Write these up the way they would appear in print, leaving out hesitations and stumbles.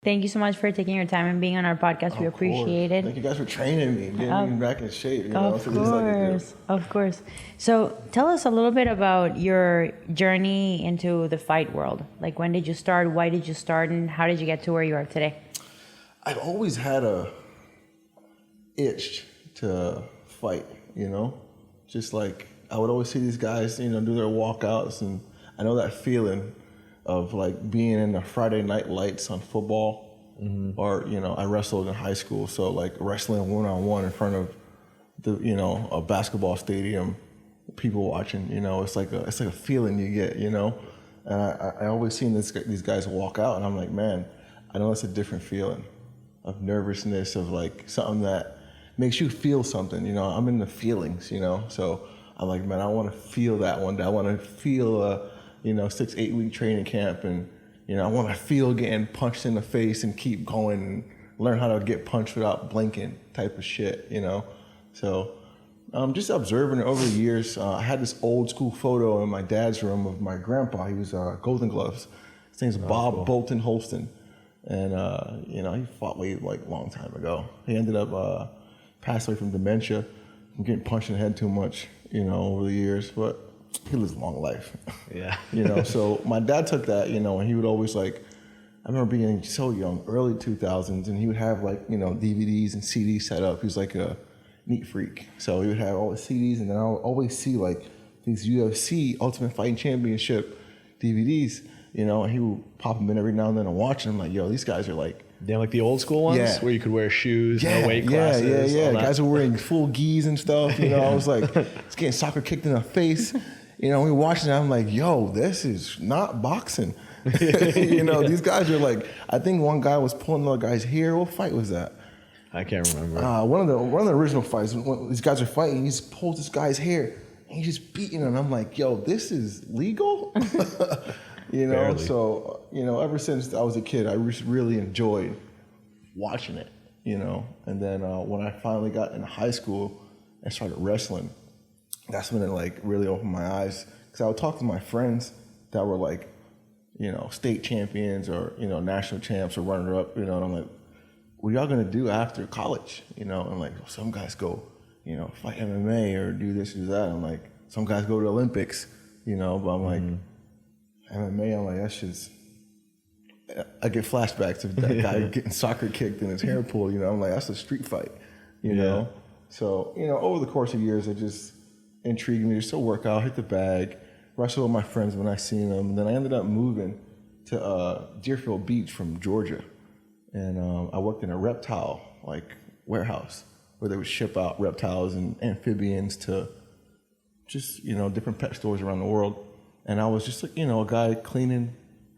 Thank you so much for taking your time and being on our podcast. We appreciate it. Thank you guys for training me, getting me back in shape. You know, Of course. So tell us a little bit about your journey into the fight world. Like, when did you start? Why did you start? And how did you get to where you are today? I've always had a itch to fight, you know? Just like, I would always see these guys, you know, do their walkouts, and I know that feeling of like being in the Friday night lights on football, or, you know, I wrestled in high school, so like wrestling one-on-one in front of the, you know, a basketball stadium, people watching, you know, it's like a feeling you get, you know? And I always seen these guys walk out, and I'm like, man, I know it's a different feeling of nervousness, of like something that makes you feel something, you know? I'm in the feelings, you know? So I'm like, man, I want to feel that one day. I want to feel a, you know, 6-8 week training camp, and, you know, I want to feel getting punched in the face and keep going and learn how to get punched without blinking type of shit, you know? So just observing it over the years. I had this old school photo in my dad's room of my grandpa. He was Golden Gloves. His name's Bob Bolton Holston. And, you know, he fought way like a long time ago. He ended up passed away from dementia, from getting punched in the head too much, you know, over the years. But he lives a long life. Yeah. You know, so my dad took that, you know, and he would always like, I remember being so young, early 2000s, and he would have like, you know, DVDs and CDs set up. He was like a neat freak. So he would have all the CDs, and then I would always see like these UFC Ultimate Fighting Championship DVDs, you know, and he would pop them in every now and then and watch them. I'm like, yo, these guys are like, yeah, like the old school ones where you could wear shoes, no weight classes. Yeah. Guys were wearing full gis and stuff. You know, I was like, it's getting soccer kicked in the face. You know, we watching it, I'm like, yo, this is not boxing. You know, these guys are like, I think one guy was pulling another guy's hair. What fight was that? I can't remember. One of the original fights, when these guys are fighting, he just pulls this guy's hair and he's just beating him. I'm like, yo, this is legal? You know, Barely. So, you know, ever since I was a kid, I really enjoyed watching it, you know. And then when I finally got in high school and started wrestling, that's when it like really opened my eyes. Because I would talk to my friends that were like, you know, state champions or, you know, national champs or runner-up, you know, and I'm like, what y'all gonna do after college? You know, and like, some guys go, you know, fight MMA or do this or that. I'm like, some guys go to the Olympics, you know, but I'm like, MMA, I'm like, that's just, I get flashbacks of that guy getting soccer kicked and his hair pulled, you know, I'm like, that's a street fight, you know? So, you know, over the course of years, it just intrigued me just to work out, hit the bag, wrestle with my friends when I seen them. And then I ended up moving to Deerfield Beach from Georgia. And I worked in a reptile, like, warehouse where they would ship out reptiles and amphibians to just, you know, different pet stores around the world. And I was just like, you know, a guy cleaning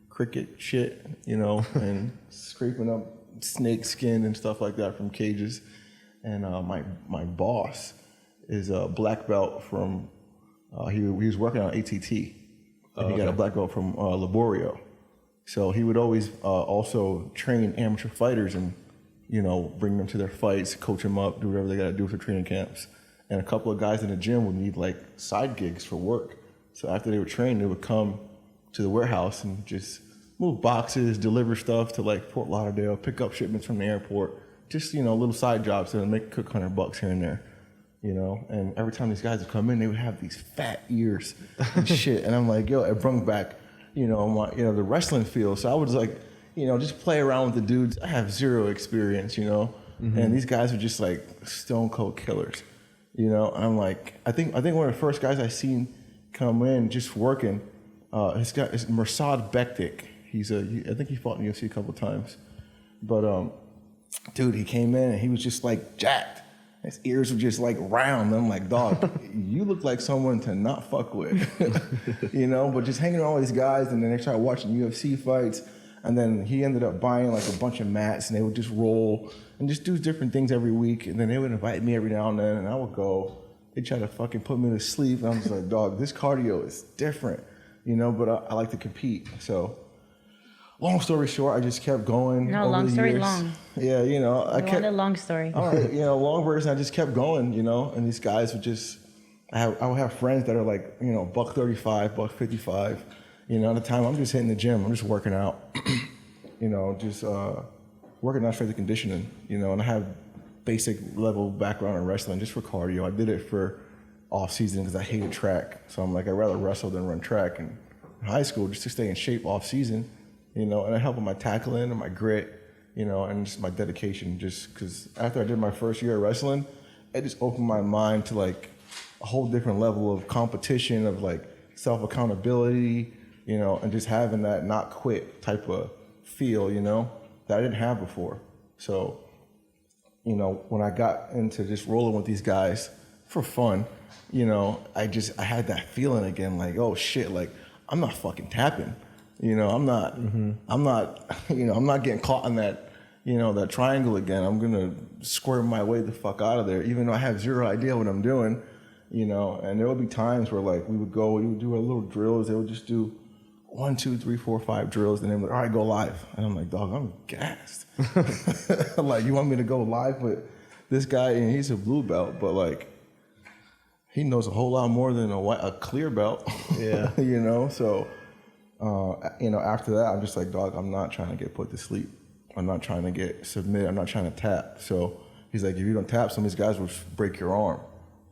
cricket shit, you know, and scraping up snake skin and stuff like that from cages. And my boss is a black belt from, he was working on ATT. And he got a black belt from Laborio. So he would always also train amateur fighters and, you know, bring them to their fights, coach them up, do whatever they got to do for training camps. And a couple of guys in the gym would need like side gigs for work. So after they were trained, they would come to the warehouse and just move boxes, deliver stuff to like Fort Lauderdale, pick up shipments from the airport, just, you know, little side jobs to make a quick $100 here and there, you know. And every time these guys would come in, they would have these fat ears and shit. And I'm like, yo, it brought back, you know, the wrestling field. So I would like, you know, just play around with the dudes. I have zero experience, you know, and these guys are just like stone cold killers, you know. And I'm like, I think one of the first guys I seen come in just working, his guy is Mirsad Bektik. I think he fought in the UFC a couple of times, but dude, he came in and he was just like jacked. His ears were just like round. And I'm like, dog, you look like someone to not fuck with, you know. But just hanging around with these guys, and then they started watching UFC fights, and then he ended up buying like a bunch of mats, and they would just roll and just do different things every week. And then they would invite me every now and then, and I would go. They try to fucking put me to sleep, and I'm just like, dog, this cardio is different, you know. But I like to compete, so. Long story short, I just kept going. No, over long the story years. long. Yeah, you know, I want a long story. All right, you know, long version. I just kept going, you know, and these guys would just. I would have friends that are like, you know, $135, $155. You know, at the time I'm just hitting the gym, I'm just working out, just working on strength and conditioning, and I have basic level background in wrestling just for cardio. I did it for off season because I hated track. So I'm like, I'd rather wrestle than run track. And in high school, just to stay in shape off season, and it helped with my tackling and my grit, and just my dedication. Just because after I did my first year of wrestling, it just opened my mind to like a whole different level of competition, of like self accountability, and just having that not quit type of feel, that I didn't have before. So, when I got into just rolling with these guys for fun, I had that feeling again, like, oh shit, like I'm not fucking tapping, I'm not, I'm not getting caught in that, that triangle again. I'm gonna squirm my way the fuck out of there, even though I have zero idea what I'm doing, and there would be times where like we would do our little drills. They would just do 1, 2, 3, 4, 5 drills, and then like, all right, go live. And I'm like, dog, I'm gassed. Like, you want me to go live with this guy, and he's a blue belt, but like, he knows a whole lot more than a clear belt. Yeah. So, after that, I'm just like, dog, I'm not trying to get put to sleep. I'm not trying to get submitted. I'm not trying to tap. So he's like, if you don't tap, some of these guys will break your arm.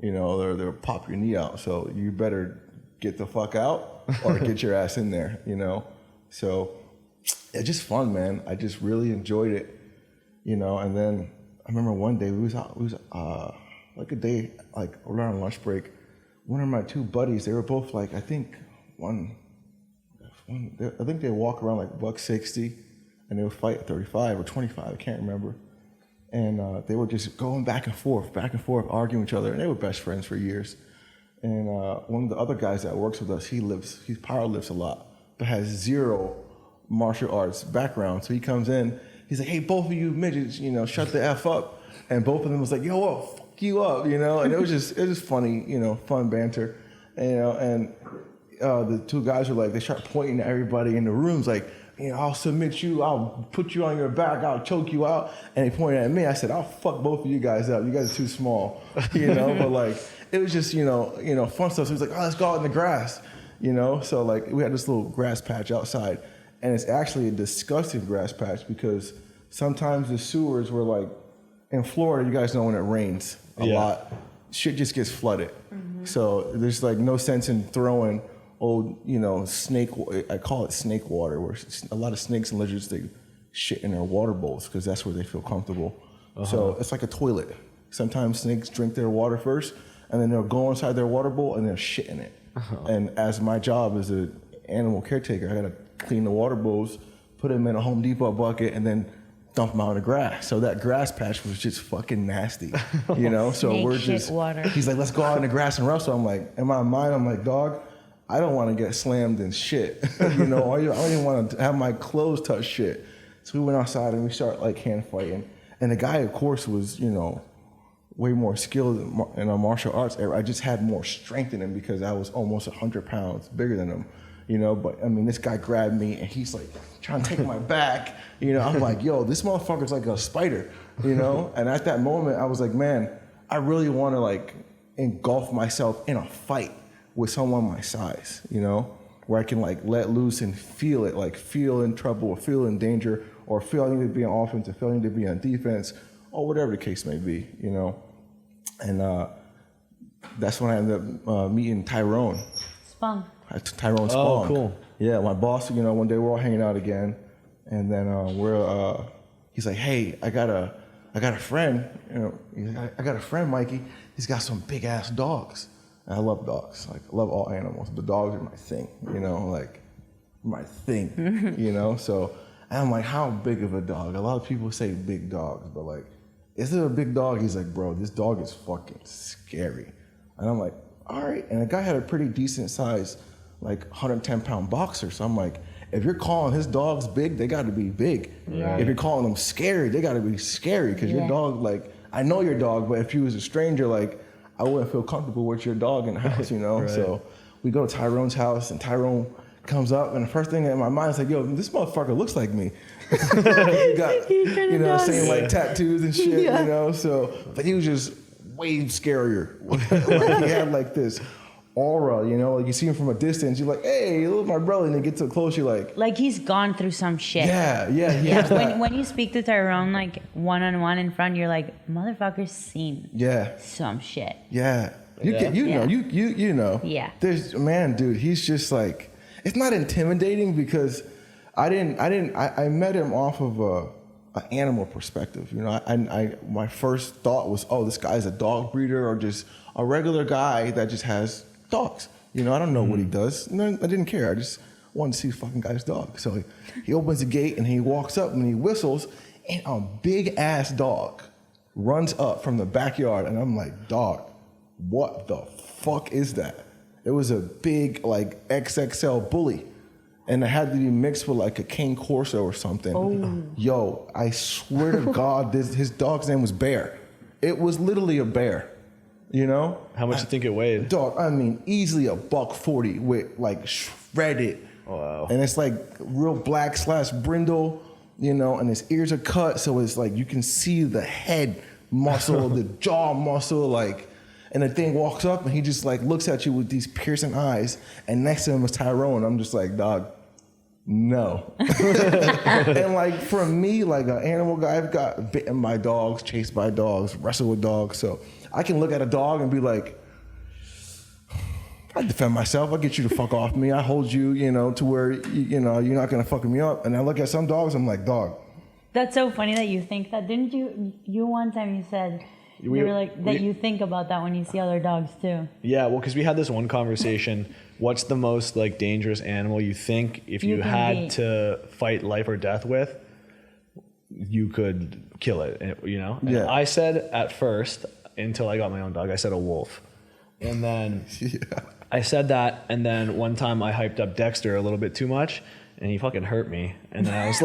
They'll pop your knee out. So you better get the fuck out or get your ass in there, So it's just fun, man. I just really enjoyed it, and then I remember one day we was like a day, like around lunch break, one of my two buddies, they were both like, I think they walk around like $160 and they would fight at 35 or 25, I can't remember. And they were just going back and forth, arguing with each other, and they were best friends for years. And one of the other guys that works with us, he power lifts a lot, but has zero martial arts background. So he comes in, he's like, hey, both of you midgets, shut the F up. And both of them was like, yo, well, fuck you up, and it was just funny, fun banter. And the two guys were like, they start pointing at everybody in the rooms like, I'll submit you, I'll put you on your back, I'll choke you out. And he pointed at me. I said, I'll fuck both of you guys up. You guys are too small, But like, it was just, fun stuff. So he was like, oh, let's go out in the grass, So like, we had this little grass patch outside, and it's actually a disgusting grass patch because sometimes the sewers were like, in Florida, you guys know when it rains a lot, shit just gets flooded. Mm-hmm. So there's like no sense in throwing old, snake, I call it snake water, where a lot of snakes and lizards, they shit in their water bowls because that's where they feel comfortable. Uh-huh. So it's like a toilet. Sometimes snakes drink their water first, and then they'll go inside their water bowl and they'll shit in it. Uh-huh. And as my job as an animal caretaker, I gotta clean the water bowls, put them in a Home Depot bucket, and then dump them out in the grass. So that grass patch was just fucking nasty, So Snake we're shit just, water. He's like, let's go out in the grass and wrestle. I'm like, in my mind, I'm like, dog, I don't want to get slammed in shit. I don't even want to have my clothes touch shit. So we went outside and we started like hand fighting. And the guy, of course, was, way more skilled in our martial arts. I just had more strength in him because I was almost 100 pounds bigger than him. But I mean, this guy grabbed me and he's like trying to take my back. I'm like, yo, this motherfucker's like a spider, And at that moment, I was like, man, I really want to like engulf myself in a fight with someone my size, where I can like let loose and feel it, like feel in trouble or feel in danger or feel I need to be on offense or feel I need to be on defense or whatever the case may be, And that's when I ended up meeting Tyrone. Spong. Tyrone Spong. Oh, cool. Yeah, my boss, one day we're all hanging out again. And then he's like, hey, I got a friend, I got a friend, Mikey. He's got some big ass dogs. And I love dogs. Like, I love all animals, but dogs are my thing, like my thing, So, and I'm like, how big of a dog? A lot of people say big dogs, but like, is it a big dog? He's like, bro, this dog is fucking scary. And I'm like, all right. And the guy had a pretty decent size, like 110 pound boxer. So I'm like, if you're calling his dogs big, they got to be big. Yeah. If you're calling them scary, they got to be scary because your dog, like, I know your dog, but if you was a stranger, like, I wouldn't feel comfortable with your dog in the house, Right. So we go to Tyrone's house, and Tyrone comes up, and the first thing in my mind is like, yo, this motherfucker looks like me. He got, same like tattoos and shit, So, but he was just way scarier. Like, he had like this aura, you know, like you see him from a distance, you're like, hey, look, my brother, and they get too close, you're like he's gone through some shit. he has that. When you speak to Tyrone like one-on-one in front, you're like, motherfucker's seen some shit. You know. Yeah. There's dude, he's just like, it's not intimidating because I met him off of an animal perspective. You know, I my first thought was, oh, this guy's a dog breeder or just a regular guy that just has dogs. You know, I don't know what he does. No, I didn't care. I just wanted to see this fucking guy's dog. So he opens the gate and he walks up and he whistles, and a big ass dog runs up from the backyard, and I'm like, dog, what the fuck is that? It was a big like XXL bully, and it had to be mixed with like a Cane Corso or something. Oh. Yo, I swear to God, his dog's name was Bear. It was literally a bear. You know? How much do you think it weighed? Dog, I mean, easily $140 with like shredded. Oh, wow. And it's like real black / brindle, you know, and his ears are cut, so it's like you can see the head muscle, the jaw muscle, like, and the thing walks up and he just like looks at you with these piercing eyes, and next to him is Tyrone. I'm just like, dog, no. And like for me, like an animal guy, I've got bitten by dogs, chased by dogs, wrestled with dogs, so I can look at a dog and be like, I defend myself. I'll get you to fuck off me. I hold you, you know, to where, you know, you're not going to fuck me up. And I look at some dogs, I'm like, dog. That's so funny that you think that. Didn't you one time you said, you were like, that you think about that when you see other dogs too. Yeah, well, because we had this one conversation. What's the most like dangerous animal you think if you had to fight life or death with, you could kill it, you know? And I said at first, until I got my own dog, I said a wolf. And then I said that, and then one time I hyped up Dexter a little bit too much, and he fucking hurt me. And then I was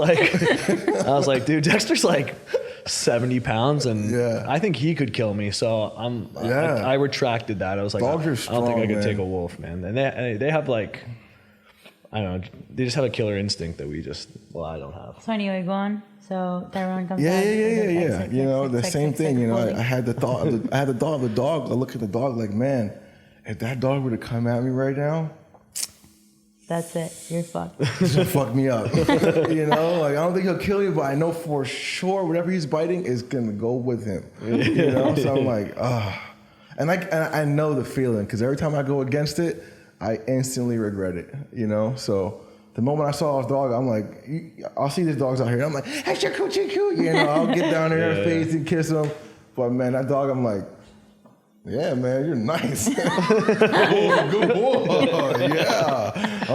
like, dude, Dexter's like 70 pounds, and I think he could kill me. So I retracted that. I was like, dogs are strong, I don't think I could take man. a wolf, man. And they have like, I don't know, they just have a killer instinct that I don't have. So anyway, go on. So Tyrone comes out. Yeah. You know, the same thing. You know, I had the thought of the dog. I look at the dog like, man, if that dog were to come at me right now, that's it. You're fucked. He's gonna fuck me up. You know, like I don't think he'll kill you, but I know for sure whatever he's biting is gonna go with him. You know, so I'm like, and I know the feeling because every time I go against it, I instantly regret it. You know, so. The moment I saw his dog, I'm like, I'll see these dogs out here. I'm like, hey, choo. You know, I'll get down in their face and kiss them. But man, that dog, I'm like, yeah, man, you're nice. Oh, good boy. Yeah.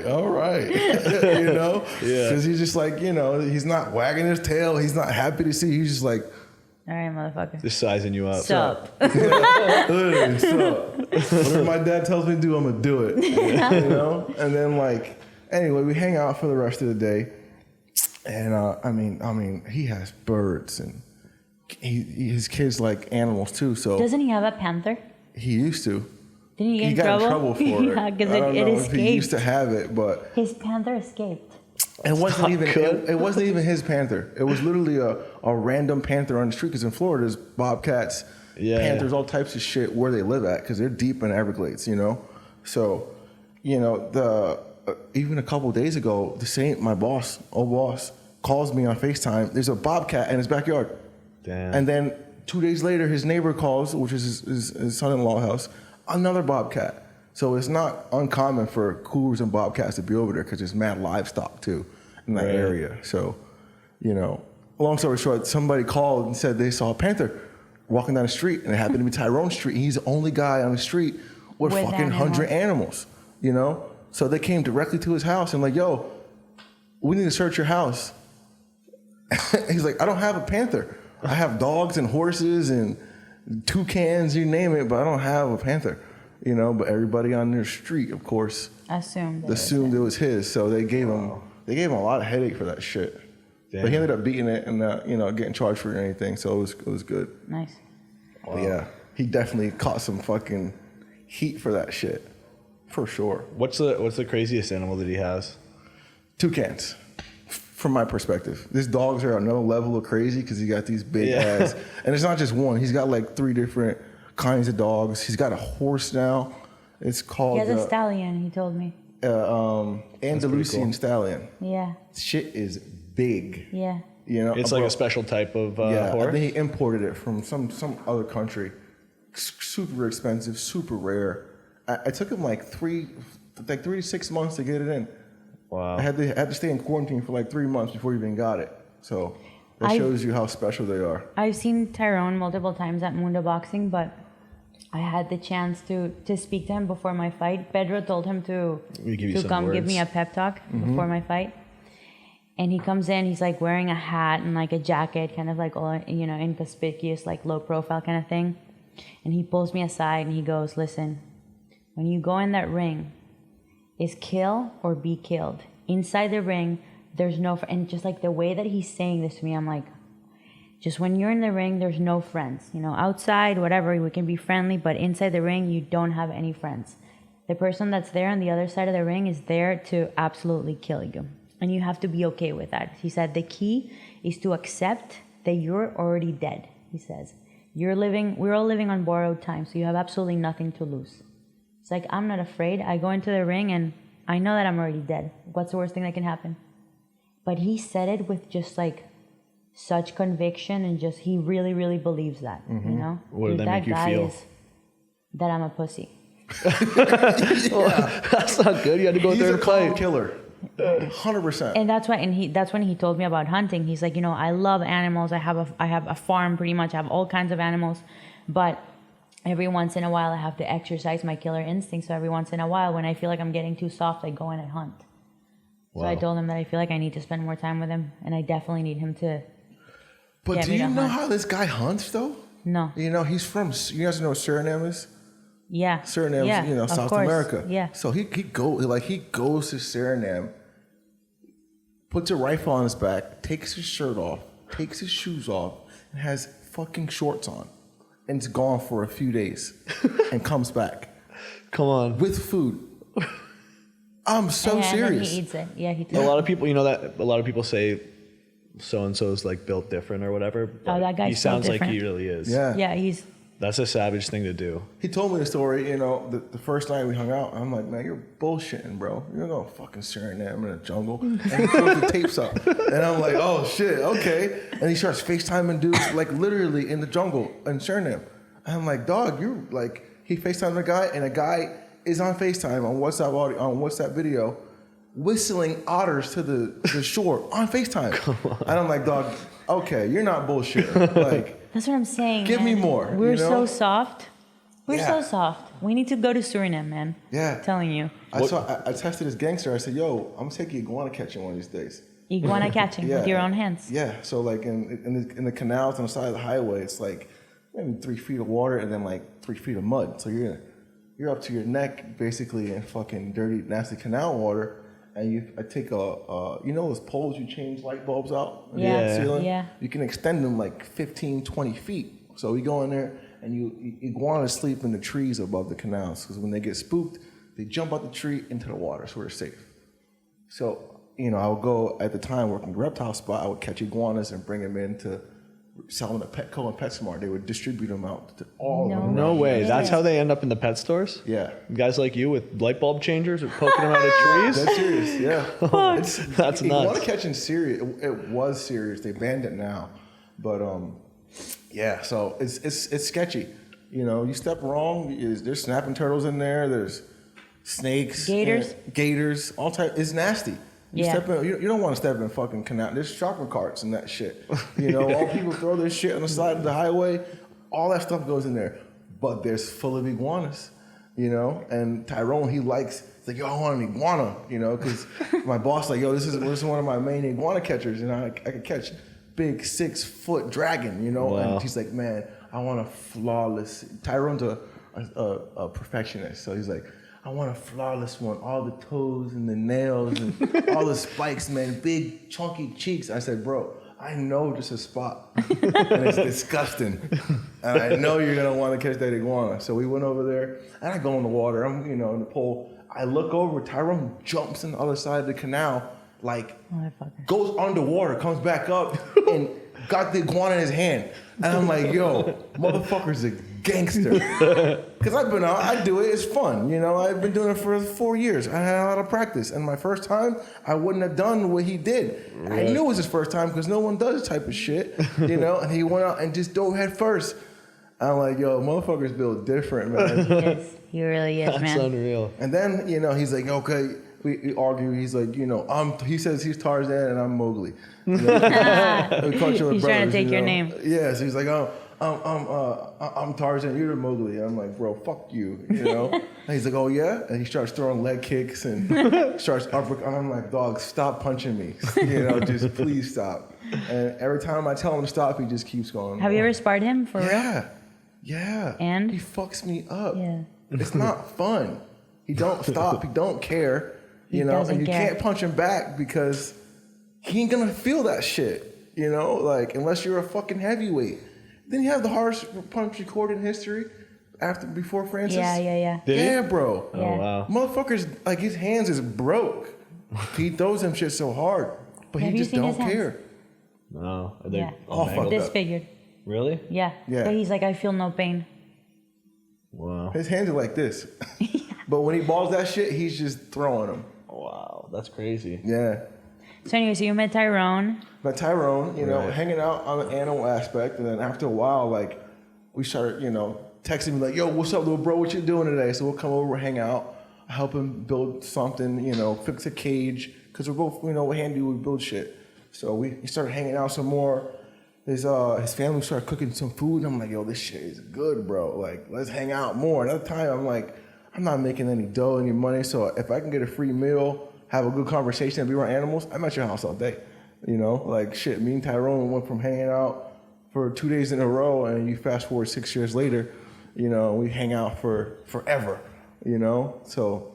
All right. You know? Yeah. Because he's just like, you know, he's not wagging his tail. He's not happy to see you. He's just like, all right, motherfucker. Just sizing you up. Sup. Literally, sup. Whatever my dad tells me to do, I'm going to do it. You know? And then like, anyway, we hang out for the rest of the day, and I mean, he has birds, and his kids like animals too. So doesn't he have a panther? He used to. Didn't he get in trouble for it? Yeah, because it escaped. He used to have it, but his panther escaped. It wasn't even his panther. It was literally a random panther on the street. Because in Florida, there's bobcats, panthers, all types of shit where they live at because they're deep in Everglades. You know, so you know even a couple of days ago, my old boss, calls me on FaceTime. There's a bobcat in his backyard. Damn. And then 2 days later, his neighbor calls, which is his son-in-law house, another bobcat. So it's not uncommon for cougars and bobcats to be over there because there's mad livestock too in that area. So, you know, long story short, somebody called and said they saw a panther walking down the street, and it happened to be Tyrone Street. He's the only guy on the street with fucking 100 animals, you know? So they came directly to his house and like, yo, we need to search your house. He's like, I don't have a panther. I have dogs and horses and toucans, you name it, but I don't have a panther. You know, but everybody on their street, of course, assumed it was his. So they gave him a lot of headache for that shit. Damn. But he ended up beating it and you know, getting charged for it or anything. So it was good. Nice. Wow. Yeah, he definitely caught some fucking heat for that shit, for sure. What's the craziest animal that he has? Toucans. From my perspective, these dogs are another level of crazy because he got these big ass, and it's not just one. He's got like 3 different kinds of dogs. He's got a horse now, It's called. He has a stallion. He told me. Andalusian cool. stallion. Yeah. Shit is big. Yeah. You know, It's like a special type of I horse. think he imported it from some other country. Super expensive, super rare. I took him like 3 to 6 months to get it in. Wow. I had to stay in quarantine for like 3 months before he even got it. So that shows you how special they are. I've seen Tyrone multiple times at Mundo Boxing, but I had the chance to speak to him before my fight. Pedro told him to come give me a pep talk before my fight. And he comes in, he's like wearing a hat and like a jacket, kind of like all, you know, inconspicuous, like low profile kind of thing. And he pulls me aside and he goes, listen, when you go in that ring, it's kill or be killed. Inside the ring, there's no, and just like the way that he's saying this to me, I'm like, just when you're in the ring, there's no friends. You know, outside, whatever, we can be friendly, but inside the ring, you don't have any friends. The person that's there on the other side of the ring is there to absolutely kill you. And you have to be okay with that. He said the key is to accept that you're already dead, he says. We're all living on borrowed time, so you have absolutely nothing to lose. It's like, I'm not afraid. I go into the ring and I know that I'm already dead. What's the worst thing that can happen? But he said it with just like such conviction and just, he really, really believes that, you know? What did that make you feel? Is that I'm a pussy. That's not good. You had to go there and fight. He's a killer. 100%. And that's why, that's when he told me about hunting. He's like, you know, I love animals. I have a farm pretty much. I have all kinds of animals, but every once in a while I have to exercise my killer instinct. So every once in a while, when I feel like I'm getting too soft, I go in and hunt. Wow. So I told him that I feel like I need to spend more time with him, and I definitely need him to. But do you know how this guy hunts though? No. You know, he's from. You guys know what Suriname is? Yeah. Suriname, yeah, you know, South course. America. Yeah. So he goes to Suriname, puts a rifle on his back, takes his shirt off, takes his shoes off, and has fucking shorts on, and is gone for a few days, and comes back. Come on. With food. I'm so serious. And then he eats it. Yeah, he. A lot of people, you know that a lot of people say so and so's like built different or whatever. Oh, that guy's he sounds built like different. he really is. Yeah. Yeah, he's. That's a savage thing to do. He told me the story, you know, the first night we hung out. I'm like, man, you're bullshitting, bro. You're going to fucking Suriname in the jungle. And he pulls the tapes up. And I'm like, oh, shit, okay. And he starts FaceTiming dudes, like, literally in the jungle in Suriname. And I'm like, dog, you, like, he FaceTimed a guy, and a guy is on FaceTime, on WhatsApp video, whistling otters to the shore on FaceTime. And I'm like, dog, okay, you're not bullshitting. Like, that's what I'm saying. Give me more. We're you know? so soft. We're so soft. We need to go to Suriname, man. Yeah. I'm telling you. I tested this gangster. I said, yo, I'm going to take you iguana catching one of these days. Iguana catching with your own hands. Yeah. So, like, in the canals on the side of the highway, it's like maybe 3 feet of water and then, like, 3 feet of mud. So you're up to your neck, basically, in fucking dirty, nasty canal water. And I take you know those poles you change light bulbs out in the ceiling? Yeah. You can extend them like 15, 20 feet. So we go in there and iguanas sleep in the trees above the canals because when they get spooked, they jump out the tree into the water so we're safe. So, you know, I would go, at the time, working the reptile spot, I would catch iguanas and bring them in to sell them at Petco and PetSmart. They would distribute them out to all of them. No way. That's how they end up in the pet stores? Yeah. Guys like you with light bulb changers or poking them out of trees? That's serious, yeah. That's nuts. Iguana catching serious. It was serious. They banned it now. But, yeah, so it's sketchy. You know, you step wrong, there's snapping turtles in there, there's snakes. Gators, all type. It's nasty. You don't want to step in fucking canal. There's shopping carts and that shit. You know, all people throw their shit on the side of the highway. All that stuff goes in there. But there's full of iguanas, you know. And Tyrone, he's like, yo, I want an iguana, you know, because my boss like, yo, this is one of my main iguana catchers, and I could catch big 6-foot dragon, you know. Wow. And he's like, man, I want a flawless. Tyrone's a perfectionist, so he's like, I want a flawless one, all the toes and the nails and all the spikes, man, big chunky cheeks. I said, bro, I know just a spot, and it's disgusting, and I know you're gonna want to catch that iguana. So we went over there, and I go in the water. I'm, you know, in the pool. I look over. Tyrone jumps on the other side of the canal, like goes underwater, comes back up, and got the iguana in his hand. And I'm like, yo, motherfucker's a gangster. Because I've been out, I do it, it's fun. You know, I've been doing it for 4 years. I had a lot of practice. And my first time, I wouldn't have done what he did. Right. I knew it was his first time because no one does this type of shit, you know? And he went out and just dove head first. I'm like, yo, motherfucker's built different, man. He is. He really is, man. That's unreal. And then, you know, he's like, okay, we argue. He's like, you know, he says he's Tarzan and I'm Mowgli. You know? He's trying to take your name. Yeah, so he's like, I'm Tarzan, you're Mowgli. I'm like, bro, fuck you, you know? And he's like, oh yeah? And he starts throwing leg kicks and starts uppercut. I'm like, dog, stop punching me. You know, just please stop. And every time I tell him to stop, he just keeps going. Have you ever sparred him for real? Yeah. And? He fucks me up. Yeah. It's not fun. He don't stop. He don't care. You know, and you can't punch him back because he ain't gonna feel that shit. You know, like unless you're a fucking heavyweight. Then you have the hardest punch recorded in history before Francis. Yeah. Yeah, bro. Yeah. Oh wow. Motherfucker's like his hands is broke. He throws them shit so hard, but he just don't care. No, are they all fucked up? Disfigured. Really? Yeah. But he's like, I feel no pain. Wow. His hands are like this. But when he balls that shit, he's just throwing them. Wow, that's crazy. Yeah. So anyway, so you met Tyrone. Met Tyrone, you know, hanging out on the animal aspect. And then after a while, like, we started, you know, texting me like, yo, what's up, little bro? What you doing today? So we'll come over, hang out, help him build something, you know, fix a cage. Because we're both, you know, we're handy, we build shit. So we started hanging out some more. His family started cooking some food. And I'm like, yo, this shit is good, bro. Like, let's hang out more. Another time, I'm like, I'm not making any dough, any money. So if I can get a free meal, have a good conversation, and be around animals, I'm at your house all day. You know, like shit, me and Tyrone went from hanging out for 2 days in a row, and you fast forward 6 years later, you know, we hang out for forever, you know? So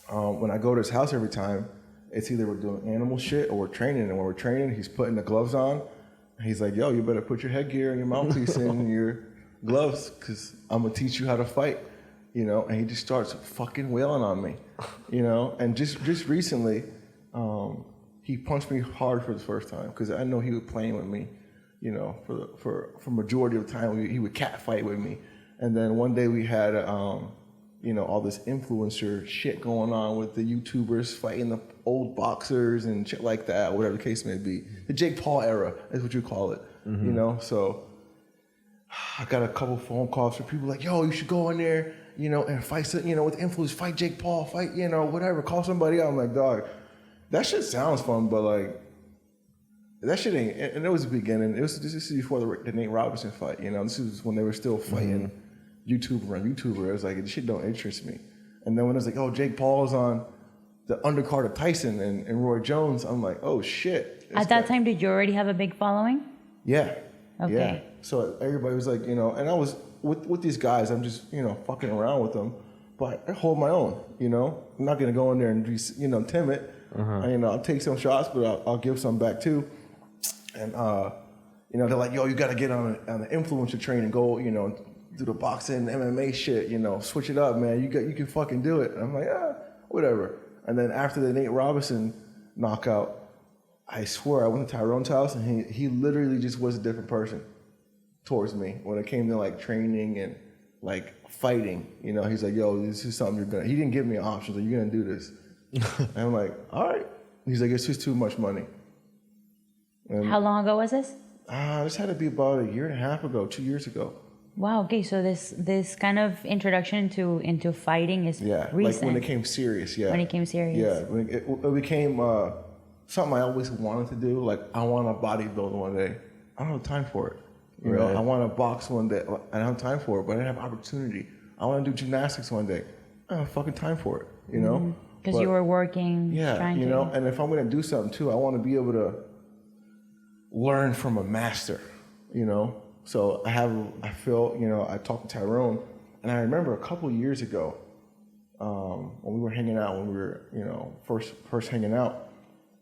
when I go to his house every time, it's either we're doing animal shit or we're training. And when we're training, he's putting the gloves on. He's like, yo, you better put your headgear and your mouthpiece in your gloves because I'm going to teach you how to fight, you know? And he just starts fucking wailing on me, you know? And just recently, he punched me hard for the first time because I know he was playing with me, you know, for majority of the time. He would cat fight with me. And then one day we had, you know, all this influencer shit going on with the YouTubers fighting the old boxers and shit like that, whatever the case may be. The Jake Paul era is what you call it, you know? So I got a couple phone calls from people like, yo, you should go in there, you know, and fight, you know, with influence, fight Jake Paul, fight, you know, whatever, call somebody out. I'm like, dog, that shit sounds fun, but like, that shit ain't, and it was the beginning. This is before the Nate Robinson fight, you know, this is when they were still fighting YouTuber on YouTuber. It was like, this shit don't interest me. And then when it was like, oh, Jake Paul's on the undercard of Tyson and Roy Jones, I'm like, oh shit. At that time, did you already have a big following? Yeah. Okay. Yeah. So everybody was like, you know, and I was with these guys, I'm just, you know, fucking around with them, but I hold my own, you know. I'm not gonna go in there and be, you know, timid. And, you know, I'll take some shots, but I'll give some back too. And you know, they're like, yo, you gotta get on the influencer train and go, you know, do the boxing, MMA shit, you know, switch it up, man. You can fucking do it. And I'm like, whatever. And then after the Nate Robinson knockout, I swear I went to Tyrone's house and he literally just was a different person towards me when it came to like training and like fighting. You know, he's like, yo, this is something you're gonna. He didn't give me options. Like, you're gonna do this. And I'm like, all right. He's like, it's just too much money. And how long ago was this? This had to be about a year and a half ago, 2 years ago. Wow. Okay. So this kind of introduction into fighting is recent. Like when it came serious. Yeah. When it came serious. Yeah. When it became something I always wanted to do. Like I want to bodybuild one day. I don't have time for it. You know, I want to box one day. I don't have time for it, but I have opportunity. I want to do gymnastics one day. I don't have fucking time for it. You know. Because you were working. Yeah. You know, and if I'm gonna do something too, I want to be able to learn from a master. You know. So I feel, you know, I talked to Tyrone, and I remember a couple of years ago, when we were hanging out, when we were, you know, first hanging out,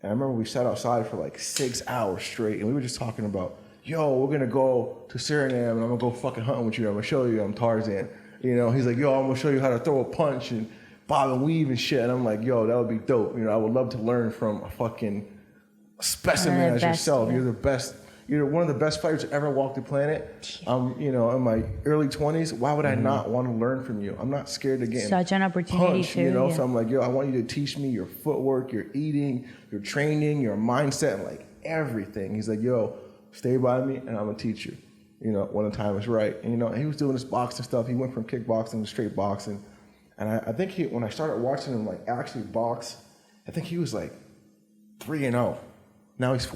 and I remember we sat outside for like 6 hours straight, and we were just talking about, yo, we're gonna go to Suriname, and I'm gonna go fucking hunting with you. I'm gonna show you I'm Tarzan. You know, he's like, yo, I'm gonna show you how to throw a punch and bob and weave and shit. And I'm like, yo, that would be dope. You know, I would love to learn from a fucking specimen as yourself. You're the best. You're one of the best fighters that ever walked the planet. You know, in my early 20s, why would I not want to learn from you? I'm not scared to get such an opportunity punched, too. you know? Yeah. So I'm like, yo, I want you to teach me your footwork, your eating, your training, your mindset, and like everything. He's like, yo, stay by me and I'm gonna teach you, you know, when the time is right. And, you know, he was doing this boxing stuff. He went from kickboxing to straight boxing. And I think when I started watching him like actually box, I think he was like 3-0. Now he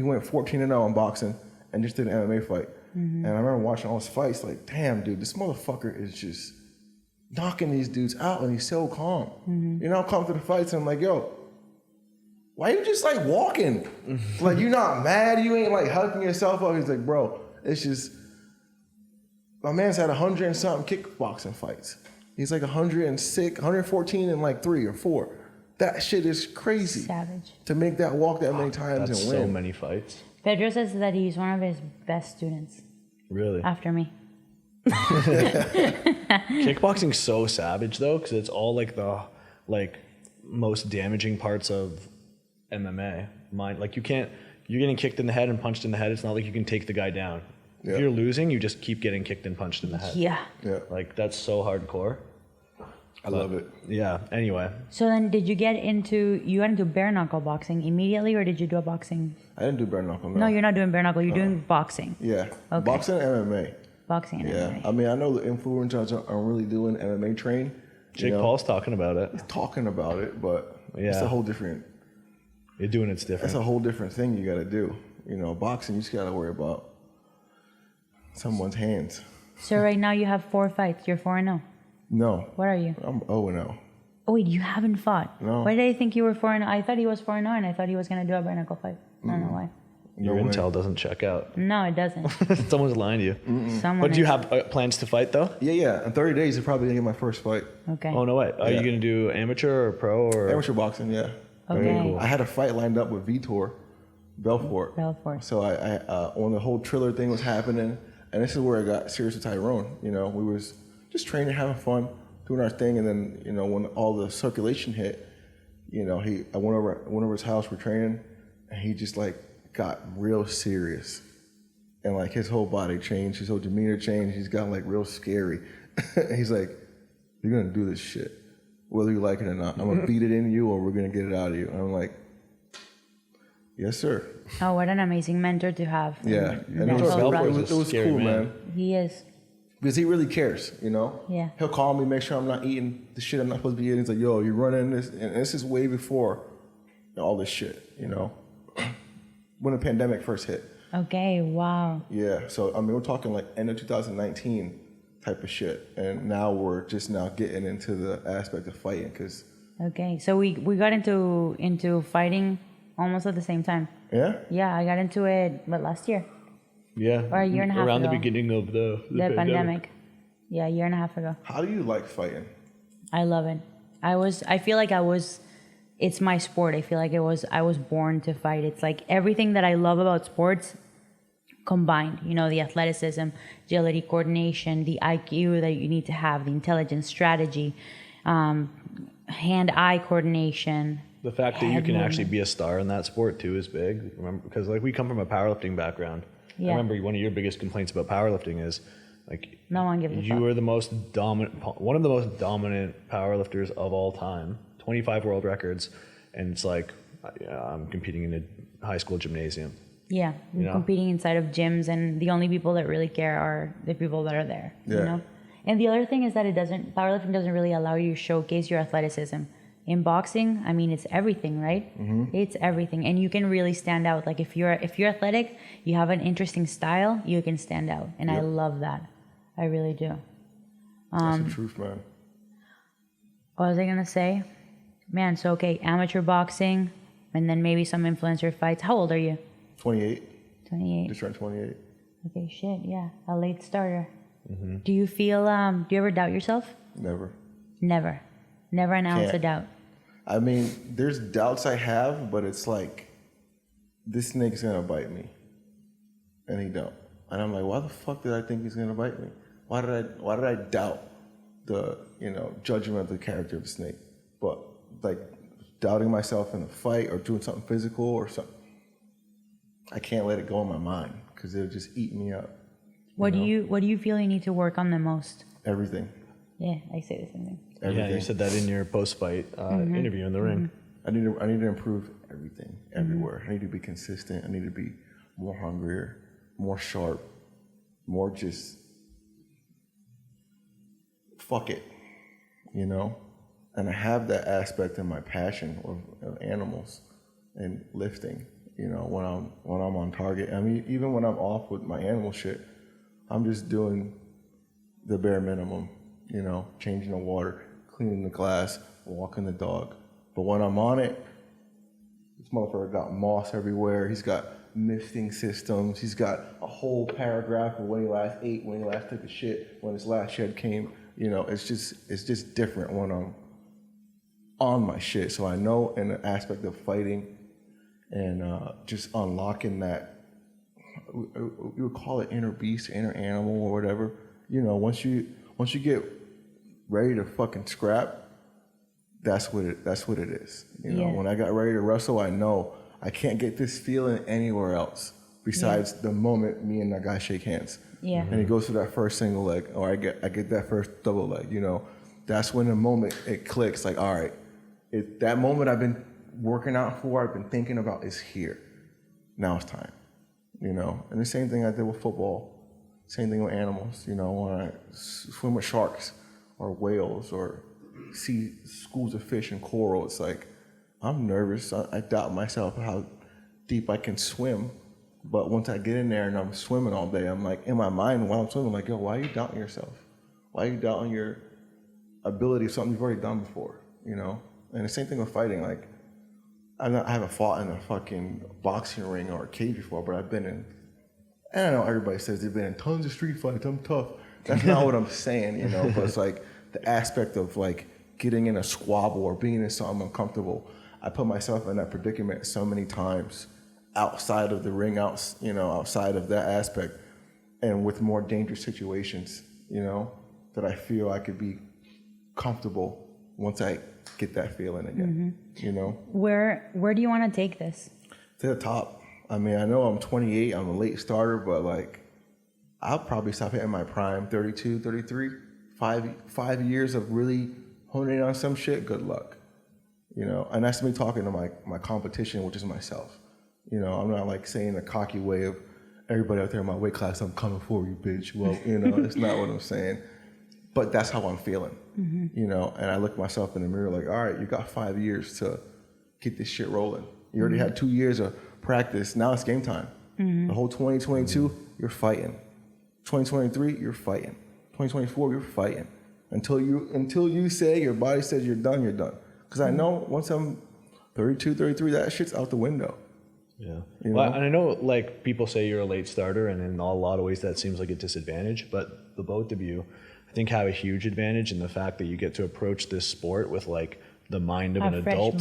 went 14-0 in boxing and just did an MMA fight. And I remember watching all his fights, like, damn, dude, this motherfucker is just knocking these dudes out, and he's so calm. You know, I'll come to the fights and I'm like, yo, why you just like walking? Like, you're not mad, you ain't like hugging yourself up. He's like, bro, it's just, my man's had 100 and something kickboxing fights. He's like 106, 114 and like 3 or 4. That shit is crazy. Savage. To make that walk that many times That's and win. so many fights. Pedro says that he's one of his best students Really? after me. Kickboxing's so savage though, because it's all like the most damaging parts of MMA. Like you're getting kicked in the head and punched in the head. It's not like you can take the guy down. Yeah. If you're losing, you just keep getting kicked and punched in the head. Yeah. Yeah, Like that's so hardcore. I love it. Yeah. Anyway, So then you got into bare knuckle boxing immediately, or did you do a boxing? I didn't do bare knuckle. No, you're not doing bare knuckle. You're doing boxing. Yeah, Okay. boxing and MMA. Boxing and Yeah, MMA. I mean, I know the influencers aren't really doing MMA train. Jake Paul's talking about it. Talking about it, but it's Yeah. a whole different. You're doing it's different. That's a whole different thing you got to do. You know, boxing, you just got to worry about someone's hands. So right now you have 4 fights. You're 4-0. No, What are you? I'm 0-0. Oh wait, you haven't fought. No. Why did I think you were 4-0? I thought he was 4-0, and I thought he was gonna do a bare knuckle fight. I don't know why. Your No way. intel doesn't check out. No, it doesn't. Someone's lying to you. Someone. But do you is. have plans to fight though? Yeah. In 30 days, you're probably gonna get my first fight. Okay. Oh no way. Are you gonna do amateur or pro or? Amateur boxing, yeah. Okay. cool. I had a fight lined up with Vitor Belfort. So I when the whole Triller thing was happening, and this is where I got serious with Tyrone. You know, we was just training, having fun, doing our thing, and then, you know, when all the circulation hit, you know, I went over his house for training, and he just like got real serious, and like his whole body changed, his whole demeanor changed. He's gotten like real scary. He's like, "You're gonna do this shit, whether you like it or not. I'm gonna beat it in you, or we're gonna get it out of you." And I'm like, "Yes, sir." Oh, what an amazing mentor to have. Yeah, and it Mental rough. was Scary cool, man. man. He is. Because he really cares, you know? Yeah. He'll call me, make sure I'm not eating the shit I'm not supposed to be eating. He's like, yo, you're running this. And this is way before all this shit, you know? When the pandemic first hit. Okay. Wow. Yeah. So, I mean, we're talking like end of 2019 type of shit. And now we're just now getting into the aspect of fighting because... Okay. So we got into fighting almost at the same time. Yeah? Yeah, I got into it, last year? Yeah. Or a year and a half around ago. the beginning of the pandemic. Yeah, a year and a half ago. How do you like fighting? I love it. I feel like it's my sport. I feel like I was born to fight. It's like everything that I love about sports combined, you know, the athleticism, agility, coordination, the IQ that you need to have, the intelligence, strategy, hand-eye coordination. The fact that you can actually be a star in that sport too is big. Remember, because like we come from a powerlifting background. Yeah. I remember one of your biggest complaints about powerlifting is like No one gives a fuck. you were the most dominant, one of the most dominant powerlifters of all time. 25 world records, and it's like I'm competing in a high school gymnasium. Yeah, You know? competing inside of gyms, and the only people that really care are the people that are there. Yeah. You know, and the other thing is that powerlifting doesn't really allow you to showcase your athleticism. In boxing, I mean, it's everything, right? It's everything, and you can really stand out. Like if you're athletic, you have an interesting style, you can stand out, and I love that. I really do. That's the truth, man. What was I gonna say? Man, so okay, amateur boxing, and then maybe some influencer fights. How old are you? 28. 28. Just turned 28. Okay, shit, yeah, a late starter. Do you feel? Do you ever doubt yourself? Never. Never an ounce Can't. of doubt. I mean, there's doubts I have, but it's like, this snake's gonna bite me, and he don't. And I'm like, why the fuck did I think he's gonna bite me? Why did I doubt the, you know, judgment of the character of the snake? But like doubting myself in a fight or doing something physical or something, I can't let it go in my mind because it'll just eat me up. What do you feel you need to work on the most? Everything. Yeah, I say the same thing. Everything. Yeah, you said that in your post-fight interview in the ring. I need to improve everything, everywhere. I need to be consistent. I need to be more hungrier, more sharp, more just fuck it, you know? And I have that aspect in my passion of animals and lifting, you know, when I'm on target. I mean, even when I'm off with my animal shit, I'm just doing the bare minimum, you know, changing the water, cleaning the glass, walking the dog. But when I'm on it, this motherfucker got moss everywhere. He's got misting systems. He's got a whole paragraph of when he last ate, when he last took a shit, when his last shed came. You know, it's just different when I'm on my shit. So I know in the aspect of fighting and just unlocking that, you would call it inner beast, inner animal, or whatever. You know, once you get ready to fucking scrap, that's what it is. You know, when I got ready to wrestle, I know I can't get this feeling anywhere else besides the moment me and that guy shake hands. Yeah. And he goes to that first single leg, or I get that first double leg. You know, that's when the moment it clicks. Like, all right, that moment I've been working out for, I've been thinking about is here. Now it's time. You know, and the same thing I did with football. Same thing with animals. You know, when I swim with sharks or whales or see schools of fish and coral, it's like I'm nervous. I doubt myself how deep I can swim. But once I get in there and I'm swimming all day, I'm like, in my mind while I'm swimming, I'm like, yo, why are you doubting yourself? Why are you doubting your ability of something you've already done before? You know? And the same thing with fighting. Like, I haven't fought in a fucking boxing ring or a cage before, but I've been in, and I know everybody says they've been in tons of street fights. I'm tough. That's not what I'm saying, you know? But it's like the aspect of like getting in a squabble or being in something uncomfortable. I put myself in that predicament so many times outside of the ring, outside of that aspect, and with more dangerous situations, you know, that I feel I could be comfortable once I get that feeling again, you know. Where do you want to take this? To the top. I mean, I know I'm 28, I'm a late starter, but like, I'll probably stop hitting my prime 32, 33, 5 years of really honing in on some shit, good luck. You know, and that's me talking to my competition, which is myself. You know, I'm not like saying a cocky way of everybody out there in my weight class, I'm coming for you, bitch. Well, you know, it's not what I'm saying. But that's how I'm feeling, you know. And I look myself in the mirror like, all right, you got 5 years to get this shit rolling. You already had 2 years of practice. Now it's game time. The whole 2022, you're fighting. 2023, you're fighting. 2024, you're fighting. Until you say, your body says you're done, you're done. Because I know once I'm 32, 33, that shit's out the window. Yeah. Well, and I know like people say you're a late starter, and in a lot of ways that seems like a disadvantage, but the both of you, I think, have a huge advantage in the fact that you get to approach this sport with like the mind of an adult. A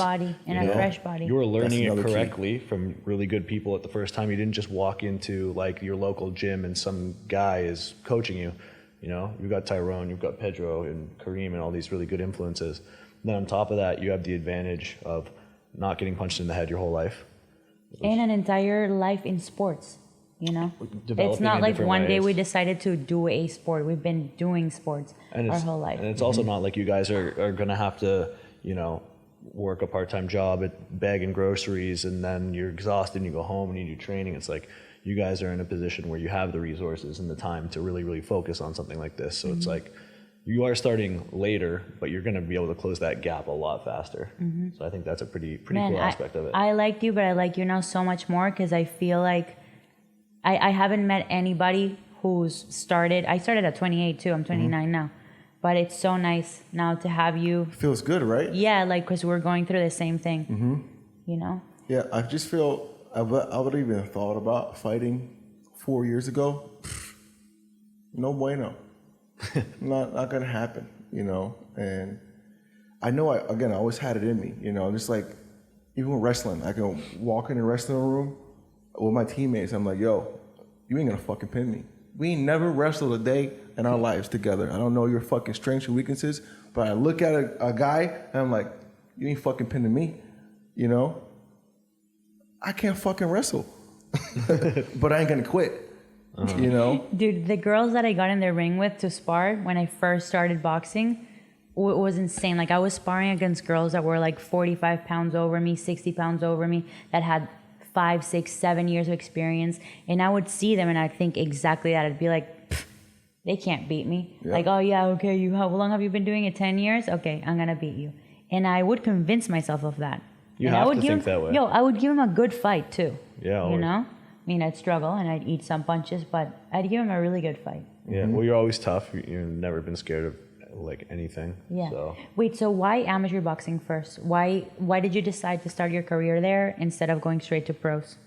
fresh body. You were learning it correctly from really good people at the first time. You didn't just walk into like your local gym and some guy is coaching you. You know, you've got Tyrone, you've got Pedro and Kareem and all these really good influences. And then on top of that, you have the advantage of not getting punched in the head your whole life. And an entire life in sports, you know? It's not like one day we decided to do a sport. We've been doing sports our whole life. And it's also not like you guys are going to have to, you know, work a part-time job at bagging groceries and then you're exhausted and you go home and you do training. It's like you guys are in a position where you have the resources and the time to really, really focus on something like this. So it's like you are starting later, but you're going to be able to close that gap a lot faster. So I think that's a pretty cool aspect of it. I liked you, but I like you now so much more because I feel like I haven't met anybody who's started. I started at 28 too. I'm 29 now. But it's so nice now to have you. Feels good, right? Yeah, like because we're going through the same thing, you know? Yeah, I just feel, I would even thought about fighting 4 years ago. No bueno. not gonna happen, you know. And I know I always had it in me, you know. Just like even with wrestling, I can walk in the wrestling room with my teammates. I'm like, yo, you ain't gonna fucking pin me. We ain't never wrestled a day in our lives together. I don't know your fucking strengths or weaknesses, but I look at a guy and I'm like, you ain't fucking pinning me, you know. I can't fucking wrestle. but I ain't gonna quit. You know, dude, the girls that I got in the ring with to spar when I first started boxing was insane. Like I was sparring against girls that were like 45 pounds over me, 60 pounds over me, that had 5, 6, 7 years of experience, and I would see them and I'd think exactly that. I'd be like, they can't beat me. Yep. Like, oh yeah, okay, how long have you been doing it? 10 years? Okay, I'm gonna beat you. And I would convince myself of that. You and have I would to think that way. Yo, I would give him a good fight too. Yeah. You know? I mean, I'd struggle and I'd eat some punches, but I'd give him a really good fight. Yeah, well, you're always tough. You've never been scared of like anything. Yeah. So. Wait, so why amateur boxing first? Why did you decide to start your career there instead of going straight to pros?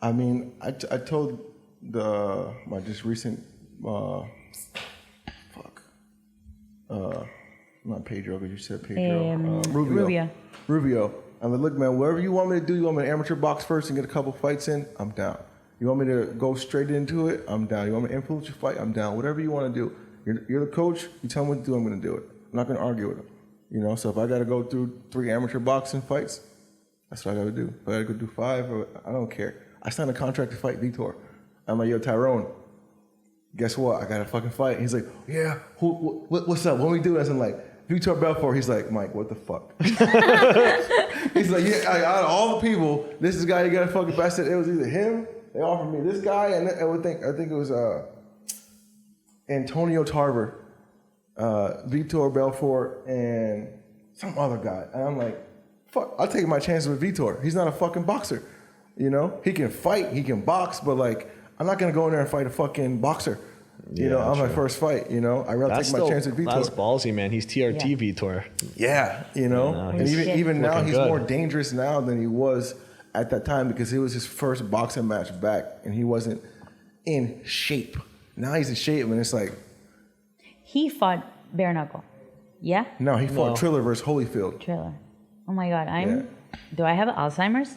I mean, I told my just recent not Pedro, because you said Pedro. Rubio. I'm like, look, man, whatever you want me to do, you want me to amateur box first and get a couple fights in, I'm down. You want me to go straight into it, I'm down. You want me to influence your fight, I'm down. Whatever you want to do. You're the coach, you tell me what to do, I'm going to do it. I'm not going to argue with him. You know, so if I got to go through 3 amateur boxing fights, that's what I got to do. If I got to go do 5, I don't care. I signed a contract to fight Vitor. I'm like, yo, Tyrone, guess what? I got a fucking fight. He's like, yeah, what's up? When we do this, I'm like, Vitor Belfort. He's like, Mike, what the fuck? He's like, yeah, out of all the people, this is the guy you got to fucking best. It was either him, they offered me this guy, and I think it was Antonio Tarver, Vitor Belfort, and some other guy. And I'm like, fuck, I'll take my chances with Vitor. He's not a fucking boxer. You know, he can fight, he can box, but like, I'm not gonna go in there and fight a fucking boxer. You know, on my first fight. You know, I'd rather take my chance with Vitor. That's ballsy, man. He's TRT Vitor. Yeah, you know, and even now he's more dangerous now than he was at that time because it was his first boxing match back, and he wasn't in shape. Now he's in shape, and it's like he fought bare knuckle. Yeah. No, he fought Triller versus Holyfield. Triller. Oh my God, Do I have Alzheimer's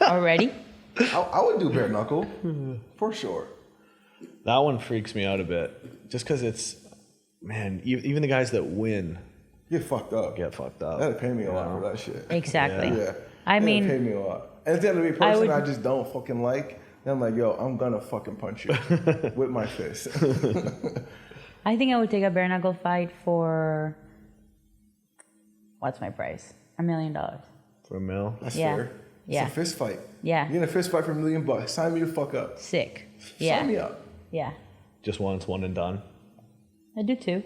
already? I would do bare knuckle for sure. That one freaks me out a bit, just because it's, man, even the guys that win get fucked up. That'd pay me a lot for that shit. Exactly. Yeah. I mean, pay me a lot. And if the other person I just don't fucking like, then I'm like, yo, I'm gonna fucking punch you with my fist. I think I would take a bare knuckle fight for, what's my price? $1 million. For $1 million? That's fair. Yeah. It's a fist fight. Yeah. You're in a fist fight for $1 million. Sign me the fuck up. Sick. Sign me up. Yeah. Just once, one and done. I do too.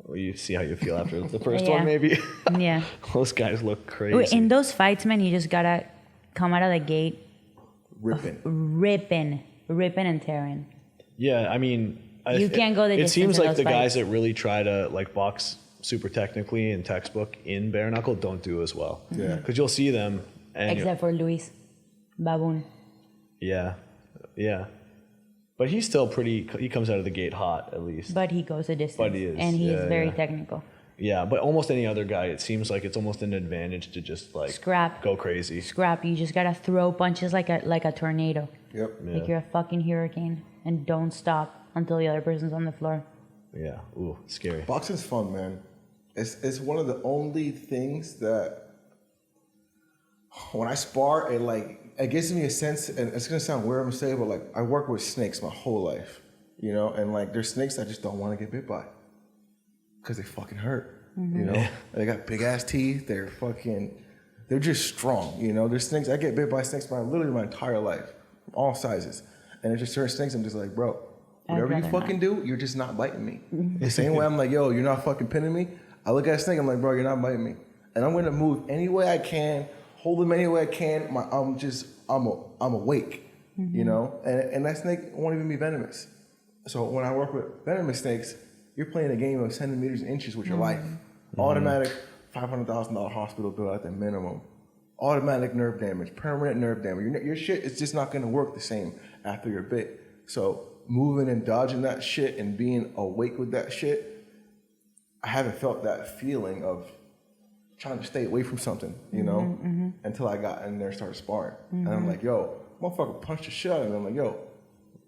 Or you see how you feel after the first one, maybe. Yeah. Those guys look crazy. In those fights, man, you just gotta come out of the gate ripping and tearing. Yeah, I mean, you can't go the distance. It seems like the fights. guys that really try to like box super technically and textbook in bare knuckle don't do as well. Yeah. Because you'll see them. And except for Luis Baboon. Yeah. But he's still he comes out of the gate hot, at least. But he goes a distance. But he is. And he's very technical. Yeah, but almost any other guy, it seems like it's almost an advantage to just like scrap, go crazy. Scrap. You just gotta throw punches like a tornado. Yep. Yeah. Like you're a fucking hurricane, and don't stop until the other person's on the floor. Yeah. Ooh, scary. Boxing's fun, man. It's one of the only things that when I spar, it gives me a sense, and it's gonna sound weird I'm gonna say, but like I work with snakes my whole life, you know, and like there's snakes I just don't want to get bit by because they fucking hurt, you know. They got big ass teeth. They're just strong, you know. There's snakes I get bit by snakes literally my entire life, all sizes, and there's just certain snakes I'm just like, bro, whatever you fucking do, you're just not biting me. The same way I'm like, yo, you're not fucking pinning me. I look at a snake, I'm like, bro, you're not biting me, and I'm gonna move any way I can. Hold them any way I can. I'm awake, you know, and that snake won't even be venomous. So when I work with venomous snakes, you're playing a game of centimeters and inches with your life. Automatic $500,000 hospital bill at the minimum. Automatic nerve damage, permanent nerve damage. Your shit is just not going to work the same after you're bit. So moving and dodging that shit and being awake with that shit, I haven't felt that feeling of trying to stay away from something, you know, until I got in there and started sparring. And I'm like, yo, motherfucker punched the shit out of me. I'm like, yo,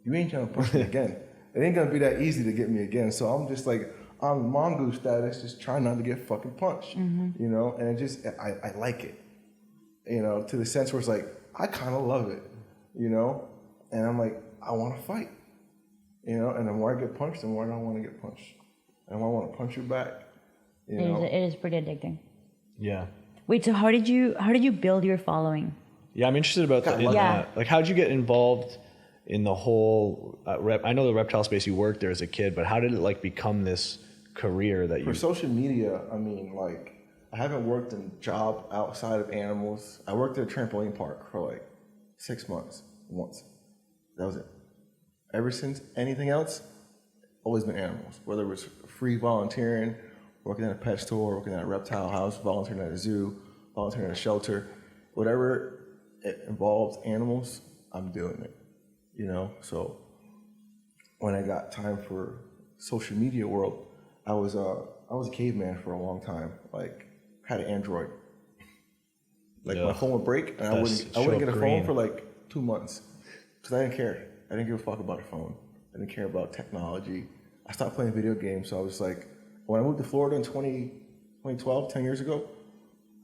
you ain't trying to punch me again. It ain't gonna be that easy to get me again. So I'm just like on mongoose status, just trying not to get fucking punched, you know? And it just, I like it, you know, to the sense where it's like, I kind of love it. you know? And I'm like, I want to fight, you know? And the more I get punched, the more I don't want to get punched. And the more I want to punch you back, you know? It is pretty addicting. Yeah. Wait, so how did you build your following? Yeah, I'm interested about that. Like, how did you get involved in the whole I know the reptile space you worked there as a kid, but how did it like become this career that you... For social media, I mean, like, I haven't worked a job outside of animals. I worked at a trampoline park for like 6 months once. That was it. Ever since, anything else, always been animals. Whether it was free volunteering, working at a pet store, working at a reptile house, volunteering at a zoo, volunteering at a shelter, whatever it involves animals, I'm doing it, you know? So when I got time for social media world, I was a caveman for a long time. Like, had an Android. Like, my phone would break, and I wouldn't get a phone for like 2 months because I didn't care. I didn't give a fuck about a phone. I didn't care about technology. I stopped playing video games, so I was like, when I moved to Florida in 2012, 10 years ago,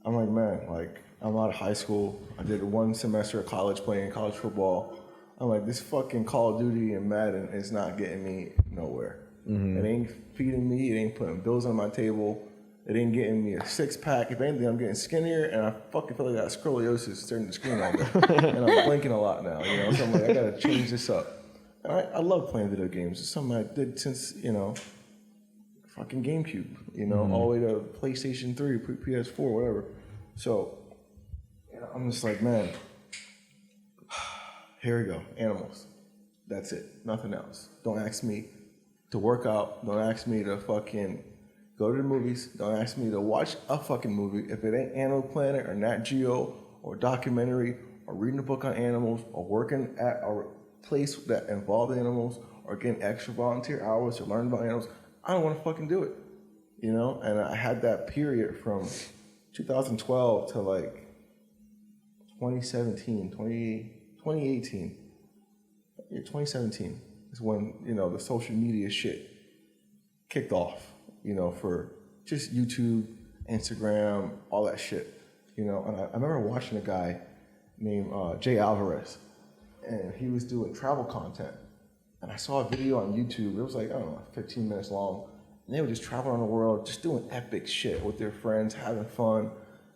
I'm like, man, like, I'm out of high school. I did 1 semester of college playing college football. I'm like, this fucking Call of Duty and Madden is not getting me nowhere. It ain't feeding me. It ain't putting bills on my table. It ain't getting me a 6-pack. If anything, I'm getting skinnier, and I fucking feel like I got scoliosis staring at the screen all day. And I'm blinking a lot now, you know? So I'm like, I gotta change this up. And I love playing video games. It's something I did since, you know, fucking GameCube, you know, all the way to PlayStation 3, PS4, whatever. So, you know, I'm just like, man, here we go, animals. That's it, nothing else. Don't ask me to work out. Don't ask me to fucking go to the movies. Don't ask me to watch a fucking movie. If it ain't Animal Planet or Nat Geo or documentary or reading a book on animals or working at a place that involves animals or getting extra volunteer hours to learn about animals, I don't want to fucking do it, you know? And I had that period from 2012 to like 2017, 2018. Yeah, 2017 is when, you know, the social media shit kicked off, you know, for just YouTube, Instagram, all that shit, you know? And I remember watching a guy named Jay Alvarez, and he was doing travel content. And I saw a video on YouTube. It was like, I don't know, 15 minutes long. And they were just traveling around the world, just doing epic shit with their friends, having fun,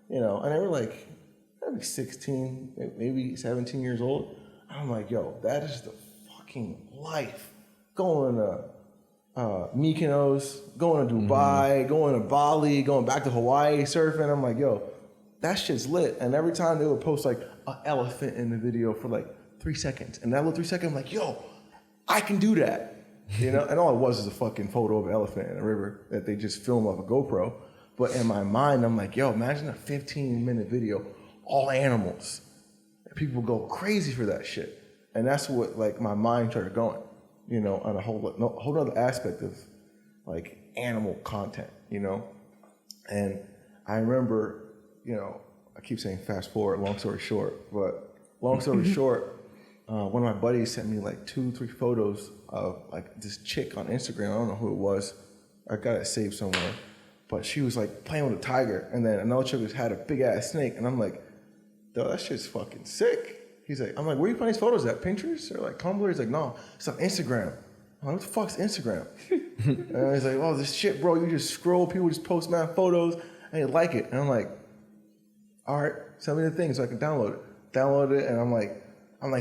you know. And they were like, maybe 16, maybe 17 years old. And I'm like, yo, that is the fucking life. Going to Mykonos, going to Dubai, going to Bali, going back to Hawaii, surfing. I'm like, yo, that shit's lit. And every time they would post like an elephant in the video for like 3 seconds. And that little 3 seconds, I'm like, yo, I can do that, you know? And all it was is a fucking photo of an elephant in a river that they just filmed off a GoPro. But in my mind, I'm like, yo, imagine a 15-minute video, all animals. And people go crazy for that shit. And that's what, like, my mind started going, you know, on a whole other aspect of, like, animal content, you know? And I remember, you know, I keep saying fast forward, long story short, but long story short, one of my buddies sent me like 2-3 photos of like this chick on Instagram. I don't know who it was. I got it saved somewhere. But she was like playing with a tiger. And then another chick had a big ass snake. And I'm like, yo, that shit's fucking sick. I'm like, where you find these photos at? Pinterest or like Tumblr? He's like, no, it's on Instagram. I'm like, what the fuck's Instagram? And he's like, oh, this shit, bro. You just scroll, people just post mad photos and you like it. And I'm like, all right, send me the thing so I can download it. Download it. And I'm like,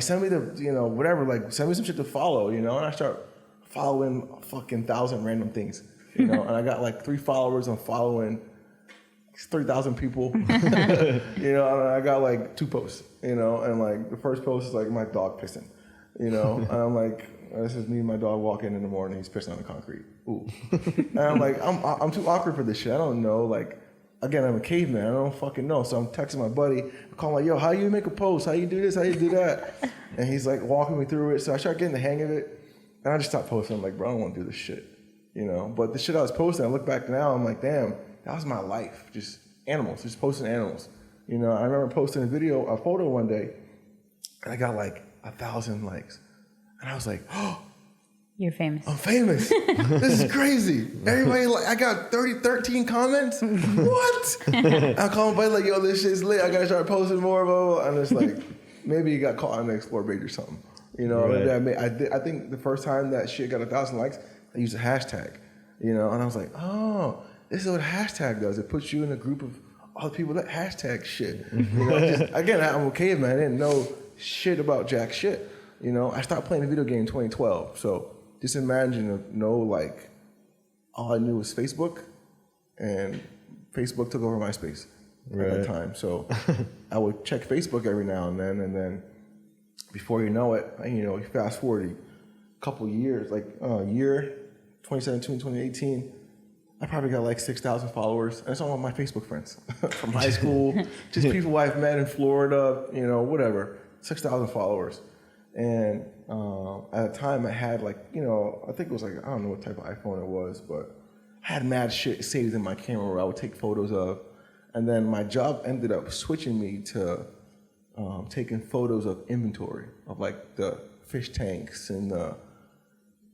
send me the, you know, whatever, like, send me some shit to follow, you know? And I start following a fucking 1,000 random things, you know? And I got like 3 followers. I'm following 3,000 people, you know? And I got like 2 posts, you know? And like the first post is like my dog pissing, you know? And I'm like, this is me and my dog walking in the morning. He's pissing on the concrete. Ooh. And I'm like, I'm too awkward for this shit. I don't know, like, again, I'm a caveman. I don't fucking know. So I'm texting my buddy. I'm calling like, yo, how you make a post? How you do this? How you do that? And he's like walking me through it. So I start getting the hang of it. And I just stopped posting. I'm like, bro, I don't want to do this shit. You know? But the shit I was posting, I look back now, I'm like, damn, that was my life. Just animals. Just posting animals. You know, I remember posting a photo one day. And I got like 1,000 likes. And I was like, oh. You're famous. I'm famous. This is crazy. Everybody, like, I got 13 comments. What? I call my buddy like, yo, this shit's lit. I gotta start posting more, blah, blah, blah. I'm just like, maybe you got caught on the explore page or something. You know, Right. I think the first time that shit got 1,000 likes, I used a hashtag. You know, and I was like, oh, this is what a hashtag does. It puts you in a group of other people that hashtag shit. You know, again, I'm a caveman. I didn't know shit about jack shit. You know, I stopped playing a video game in 2012. So just imagine, like, all I knew was Facebook, and Facebook took over MySpace at that time. So I would check Facebook every now and then before you know it, you fast forward a couple years, like a year, 2017, 2018, I probably got like 6,000 followers. And it's all my Facebook friends from high school, just people I've met in Florida, whatever, 6,000 followers. And at the time I had like, I think it was like, I don't know what type of iPhone it was, but I had mad shit saved in my camera where I would take photos of. And then my job ended up switching me to taking photos of inventory of like the fish tanks and the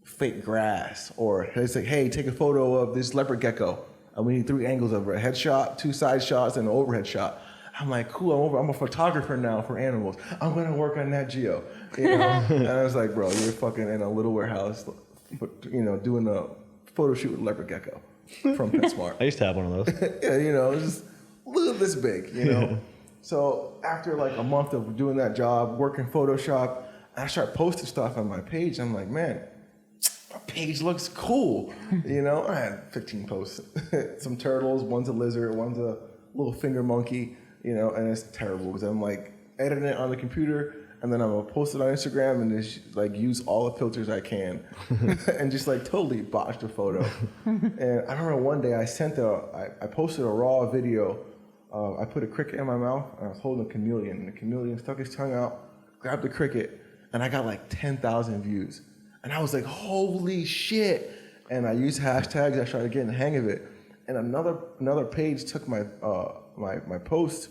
fake grass, or it's like, hey, take a photo of this leopard gecko, and we need 3 angles of it: a headshot, 2 side shots, and an overhead shot. I'm like, cool, I'm a photographer now for animals. I'm gonna work on Nat Geo, And I was like, bro, you're fucking in a little warehouse, doing a photo shoot with leopard gecko from PetSmart. I used to have one of those. Yeah, it's just a little this big, So after like a month of doing that job, working Photoshop, I start posting stuff on my page. I'm like, man, my page looks cool. I had 15 posts. Some turtles, one's a lizard, one's a little finger monkey, and it's terrible because I'm like editing it on the computer, and then I'm gonna post it on Instagram and just like use all the filters I can and just like totally botch the photo. And I remember one day I posted a raw video. I put a cricket in my mouth, and I was holding a chameleon, and the chameleon stuck his tongue out, grabbed the cricket, and I got like 10,000 views. And I was like, holy shit. And I used hashtags, I started getting the hang of it. And another page took my my post,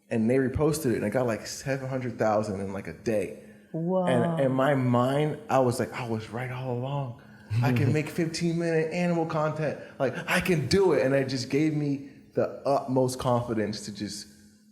and they reposted it, and I got like 700,000 in like a day. Whoa. And in my mind, I was like, I was right all along. I can make 15-minute animal content. Like, I can do it. And it just gave me the utmost confidence to just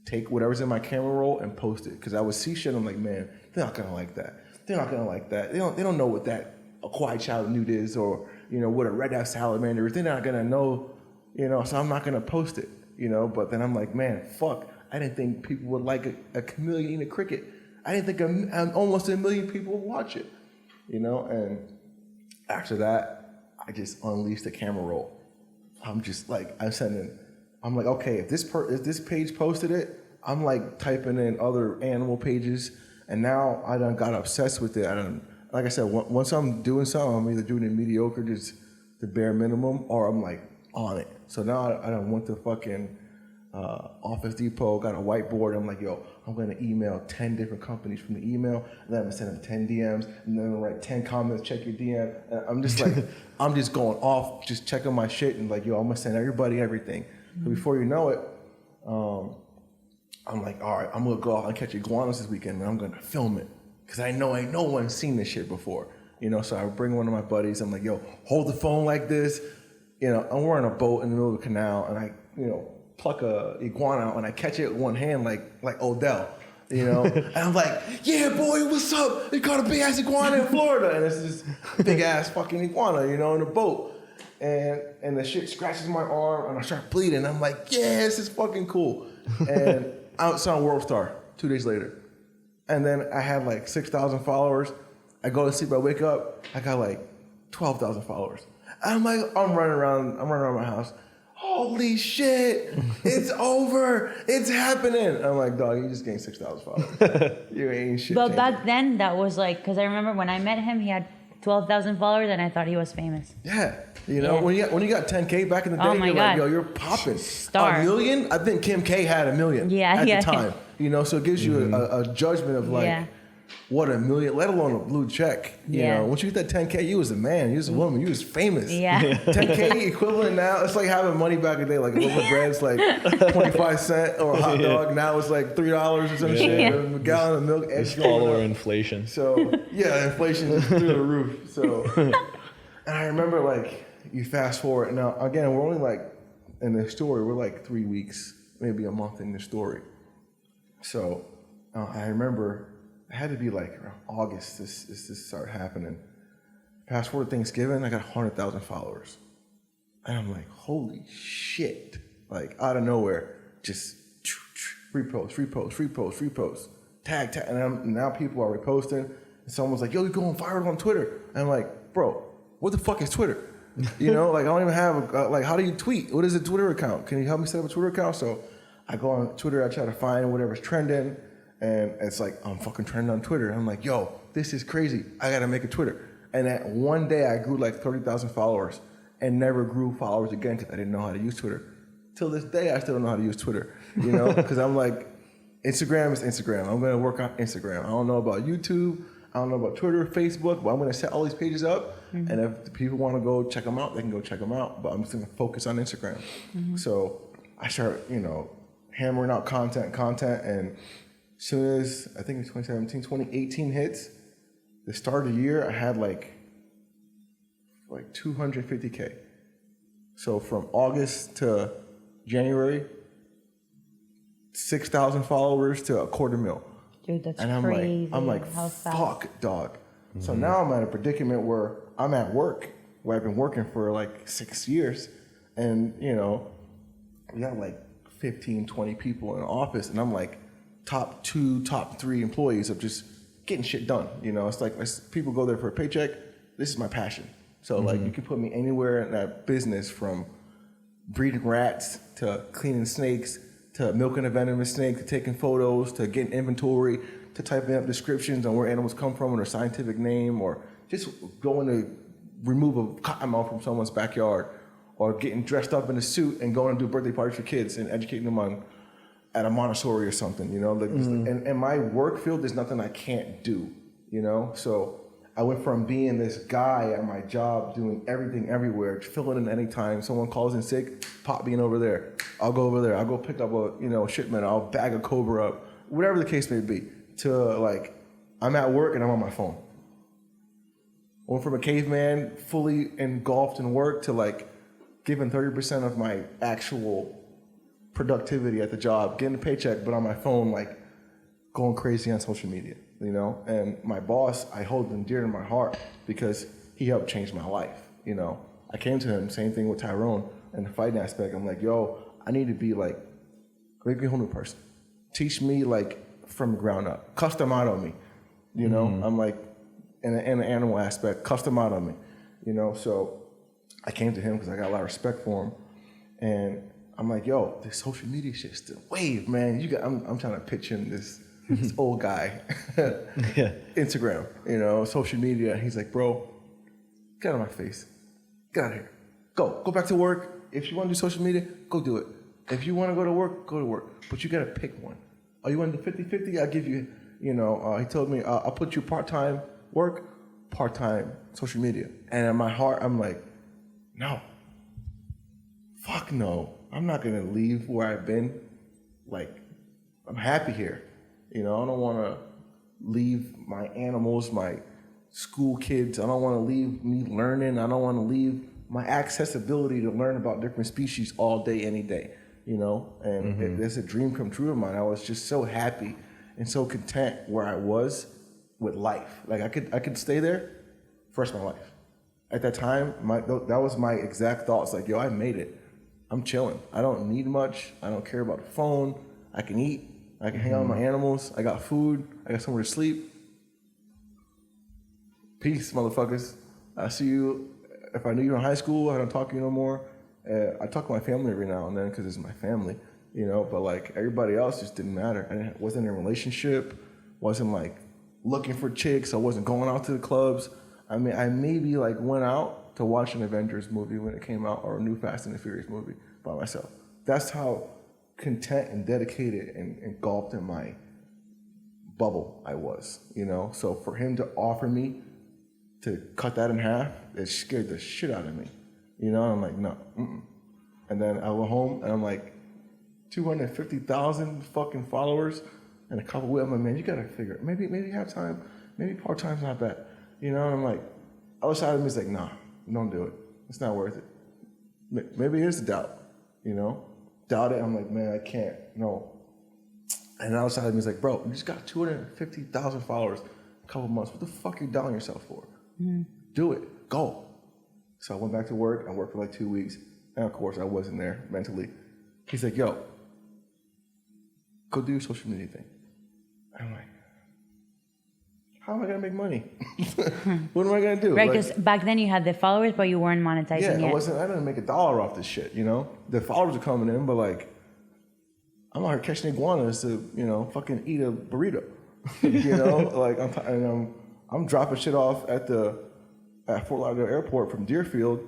take whatever's in my camera roll and post it. Because I would see shit, I'm like, man, they're not gonna like that. They're not gonna like that. They don't know what that a quiet child newt is, or what a red-ass salamander is. They're not gonna know, so I'm not gonna post it, But then I'm like, man, fuck. I didn't think people would like a chameleon eating a cricket. I didn't think almost 1 million people would watch it, And after that, I just unleashed the camera roll. I'm just like, I'm like, okay, if this page posted it, I'm like typing in other animal pages, and now I done got obsessed with it. Like I said, once I'm doing something, I'm either doing it mediocre, just the bare minimum, or I'm like on it. So now I done went to fucking Office Depot, got a whiteboard. I'm like, yo, I'm gonna email 10 different companies from the email, and then I'm gonna send them 10 DMs, and then I'm gonna write 10 comments, check your DM. And I'm just like, I'm just going off, just checking my shit, and like, yo, I'm gonna send everybody everything. So before you know it, I'm like, all right, I'm gonna go out and catch iguanas this weekend, and I'm gonna film it, because I know ain't no one seen this shit before, So I bring one of my buddies. I'm like, yo, hold the phone like this, I'm wearing a boat in the middle of the canal, and I, pluck a iguana out, and I catch it with one hand like Odell, and I'm like, yeah, boy, what's up? You caught a big ass iguana in Florida, and it's this big ass fucking iguana, in a boat. And the shit scratches my arm, and I start bleeding. I'm like, yeah, this is fucking cool. And I was on World Star 2 days later. And then I had like 6,000 followers. I go to sleep, I wake up, I got like 12,000 followers. I'm like, I'm running around my house. Holy shit, it's over. It's happening. I'm like, dog, you just gained 6,000 followers. You ain't shit. But back then, that was like, because I remember when I met him, he had 12,000 followers, and I thought he was famous. Yeah. When you got 10K back in the day, oh my you're God. like, yo, you're popping. Star. 1 million? I think Kim K had 1 million at the time. So it gives you a judgment of like, what, 1 million, let alone a blue check. Once you hit that 10K, you was a man, you was a woman, you was famous. Yeah. 10K equivalent now, it's like having money back in the day, like a loaf of bread's like 25 cents, or a hot dog, now it's like $3 or some shit, or a gallon of milk. Just follow inflation. So, yeah, inflation is through the roof. So, and I remember like, you fast forward, now again, we're only like, in this story, we're like 3 weeks, maybe a month in the story. So, I remember it had to be like around August this started happening. Fast forward to Thanksgiving, I got 100,000 followers. And I'm like, holy shit. Like out of nowhere, just repost, tag. And now people are reposting. And someone's like, yo, you're going viral on Twitter. And I'm like, bro, what the fuck is Twitter? You know, like I don't even have, like how do you tweet? What is a Twitter account? Can you help me set up a Twitter account? So I go on Twitter, I try to find whatever's trending. And it's like, I'm fucking trending on Twitter. And I'm like, yo, this is crazy. I gotta make a Twitter. And at one day I grew like 30,000 followers and never grew followers again because I didn't know how to use Twitter. Till this day, I still don't know how to use Twitter, you know, because I'm like, Instagram is Instagram. I'm going to work on Instagram. I don't know about YouTube. I don't know about Twitter, Facebook, but I'm going to set all these pages up. Mm-hmm. And if the people want to go check them out, they can go check them out. But I'm just going to focus on Instagram. Mm-hmm. So I start, you know, hammering out content. And as soon as, I think it's 2017, 2018 hits, the start of the year, I had like 250K. So from August to January, 6,000 followers to 250,000. Dude, that's and crazy. I'm like, fuck, dog. Mm-hmm. So now I'm at a predicament where I'm at work, where I've been working for like 6 years. And, you know, we got like 15, 20 people in the office. And I'm like top 2, top 3 employees of just getting shit done. You know, it's like people go there for a paycheck. This is my passion. So like you can put me anywhere in that business, from breeding rats to cleaning snakes to milking a venomous snake to taking photos to getting inventory to typing up descriptions on where animals come from and their scientific name, or just going to remove a cottonmouth from someone's backyard, or getting dressed up in a suit and going to do birthday parties for kids and educating them on at a Montessori or something, you know. Like, and my work field, there's nothing I can't do, you know. So I went from being this guy at my job doing everything everywhere, filling in anytime someone calls in sick, pop being over there. I'll go over there. I'll go pick up a shipment. I'll bag a Cobra up, whatever the case may be. To like, I'm at work and I'm on my phone. Went from a caveman fully engulfed in work to like giving 30% of my actual productivity at the job, getting a paycheck, but on my phone, like going crazy on social media, you know? And my boss, I hold him dear to my heart because he helped change my life, you know? I came to him, same thing with Tyrone and the fighting aspect. I'm like, yo, I need to be like, make me a whole new person. Teach me like from the ground up. Custom out on me, you know? I'm like, in the animal aspect, custom out on me, you know? So I came to him because I got a lot of respect for him. And I'm like, yo, this social media shit's the wave, man. I'm trying to pitch in this old guy, Instagram, you know, social media. He's like, bro, get out of my face. Get out of here. Go back to work. If you want to do social media, go do it. If you want to go to work, go to work. But you got to pick one. Oh, you want to do 50-50? I'll give you, you know, he told me, I'll put you part-time work, part-time social media. And in my heart, I'm like, no. Fuck no. I'm not going to leave where I've been. Like, I'm happy here. You know, I don't want to leave my animals, my school kids. I don't want to leave me learning. I don't want to leave my accessibility to learn about different species all day, any day. You know, and it's a dream come true of mine. I was just so happy and so content where I was with life. Like I could stay there for the rest of my life. At that time, that was my exact thoughts. Like, yo, I made it. I'm chilling. I don't need much. I don't care about the phone. I can eat. I can hang out with my animals. I got food. I got somewhere to sleep. Peace, motherfuckers. I see you. If I knew you in high school, I don't talk to you no more. I talk to my family every now and then because it's my family, you know, but like everybody else just didn't matter. I wasn't in a relationship, wasn't like looking for chicks. I wasn't going out to the clubs. I mean, I maybe like went out to watch an Avengers movie when it came out or a new Fast and the Furious movie by myself. That's how content and dedicated and engulfed in my bubble I was, you know? So for him to offer me to cut that in half, it scared the shit out of me. You know, I'm like, no. And then I went home and I'm like, 250,000 fucking followers and a couple of I'm like, man, you gotta figure it. Maybe half time, maybe part time's not bad. You know, and I'm like, other side of me is like, nah, don't do it. It's not worth it. Maybe here's the doubt, you know? Doubt it. I'm like, man, I can't. No. And outside of me, he's like, bro, you just got 250,000 followers in a couple months. What the fuck are you doubting yourself for? Do it. Go. So I went back to work. I worked for like 2 weeks. And of course, I wasn't there mentally. He's like, yo, go do your social media thing. I'm like, how am I going to make money? What am I going to do? Right, because back then you had the followers, but you weren't monetizing yet. I didn't make $1 off this shit, you know? The followers are coming in, but like, I'm out here catching iguanas to, you know, fucking eat a burrito. You know? Like, I'm dropping shit off at Fort Lauderdale Airport from Deerfield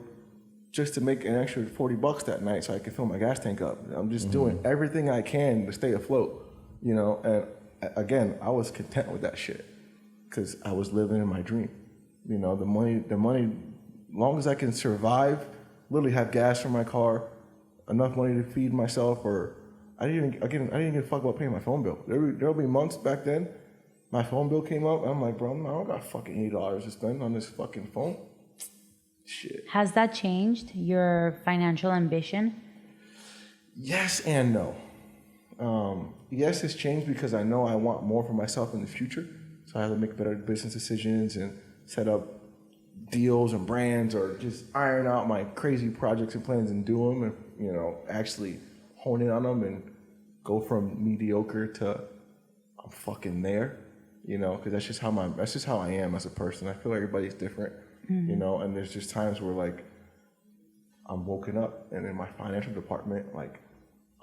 just to make an extra $40 that night so I can fill my gas tank up. I'm just doing everything I can to stay afloat, you know? And again, I was content with that shit because I was living in my dream. You know, the money, as long as I can survive, literally have gas for my car, enough money to feed myself, or I didn't even give a fuck about paying my phone bill. There'll be months back then, my phone bill came up, I'm like, bro, I don't got fucking $80 to spend on this fucking phone. Shit. Has that changed your financial ambition? Yes and no. Yes, it's changed because I know I want more for myself in the future. So I have to make better business decisions and set up deals and brands, or just iron out my crazy projects and plans and do them, and, you know, actually hone in on them and go from mediocre to I'm fucking there, you know, because that's just how I am as a person. I feel everybody's different, you know, and there's just times where like I'm woken up, and in my financial department, like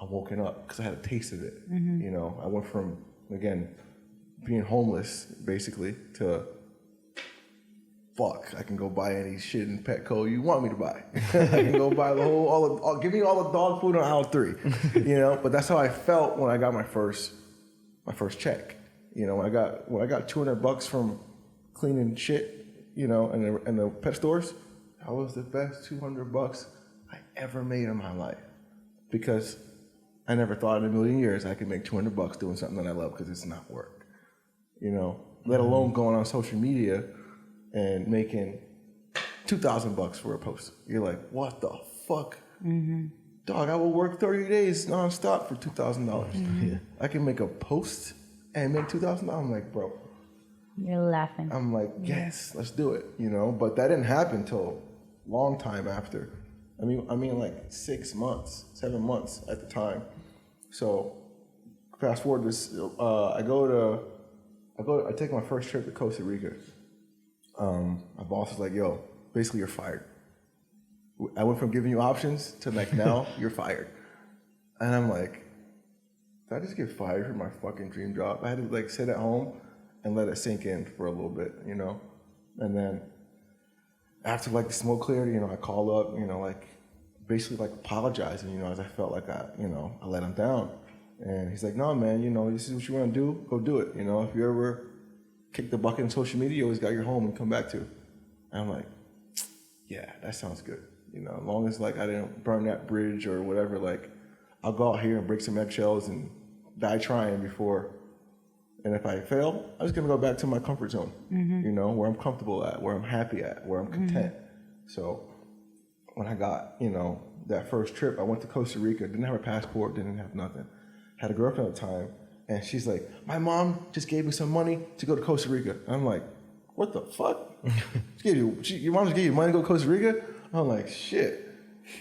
I'm woken up because I had a taste of it. You know, I went from, again, being homeless basically to fuck, I can go buy any shit in Petco you want me to buy. I can go buy the whole, give me all the dog food on aisle 3, you know. But that's how I felt when I got my first check. You know, when I got $200 from cleaning shit, you know, in the pet stores, that was the best $200 I ever made in my life, because I never thought in a million years I could make $200 doing something that I love, because it's not work, you know. Let alone going on social media and making $2,000 for a post. You're like, what the fuck? Dog, I will work 30 days nonstop for $2,000. I can make a post and make $2,000. I'm like, bro. You're laughing. I'm like, yes, let's do it, you know. But that didn't happen till a long time after. I mean, like 6 months, 7 months at the time. So fast forward this, I take my first trip to Costa Rica. My boss is like, yo, basically you're fired. I went from giving you options to like, now you're fired. And I'm like, did I just get fired from my fucking dream job? I had to like sit at home and let it sink in for a little bit, you know? And then after like the smoke cleared, you know, I called up, you know, like basically like apologizing, you know, as I felt like I let him down. And he's like, no, man, you know, this is what you want to do, go do it. You know, if you ever kick the bucket in social media, you always got your home and come back to. And I'm like, yeah, that sounds good. You know, as long as like I didn't burn that bridge or whatever, like I'll go out here and break some eggshells and die trying before. And if I fail, I'm just gonna go back to my comfort zone, you know, where I'm comfortable at, where I'm happy at, where I'm content. So when I got, you know, that first trip, I went to Costa Rica, didn't have a passport, didn't have nothing. Had a girlfriend at the time, and she's like, my mom just gave me some money to go to Costa Rica. And I'm like, what the fuck? Your mom just gave you money to go to Costa Rica? I'm like, shit,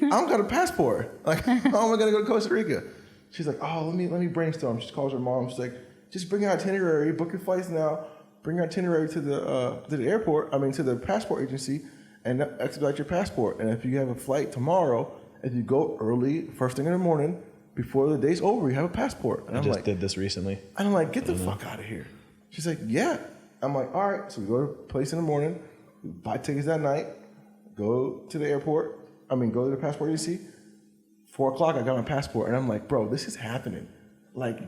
I don't got a passport. Like, how am I gonna go to Costa Rica? She's like, oh, let me brainstorm. She calls her mom. She's like, just bring your itinerary, book your flights now, bring your itinerary to the airport, to the passport agency, and expedite your passport. And if you have a flight tomorrow, if you go early, first thing in the morning, before the day's over, you have a passport. And I just did this recently. And I'm like, get the fuck out of here. She's like, yeah. I'm like, all right. So we go to a place in the morning, we buy tickets that night, go to the airport, go to the passport agency. 4 o'clock, I got my passport, and I'm like, bro, this is happening. Like,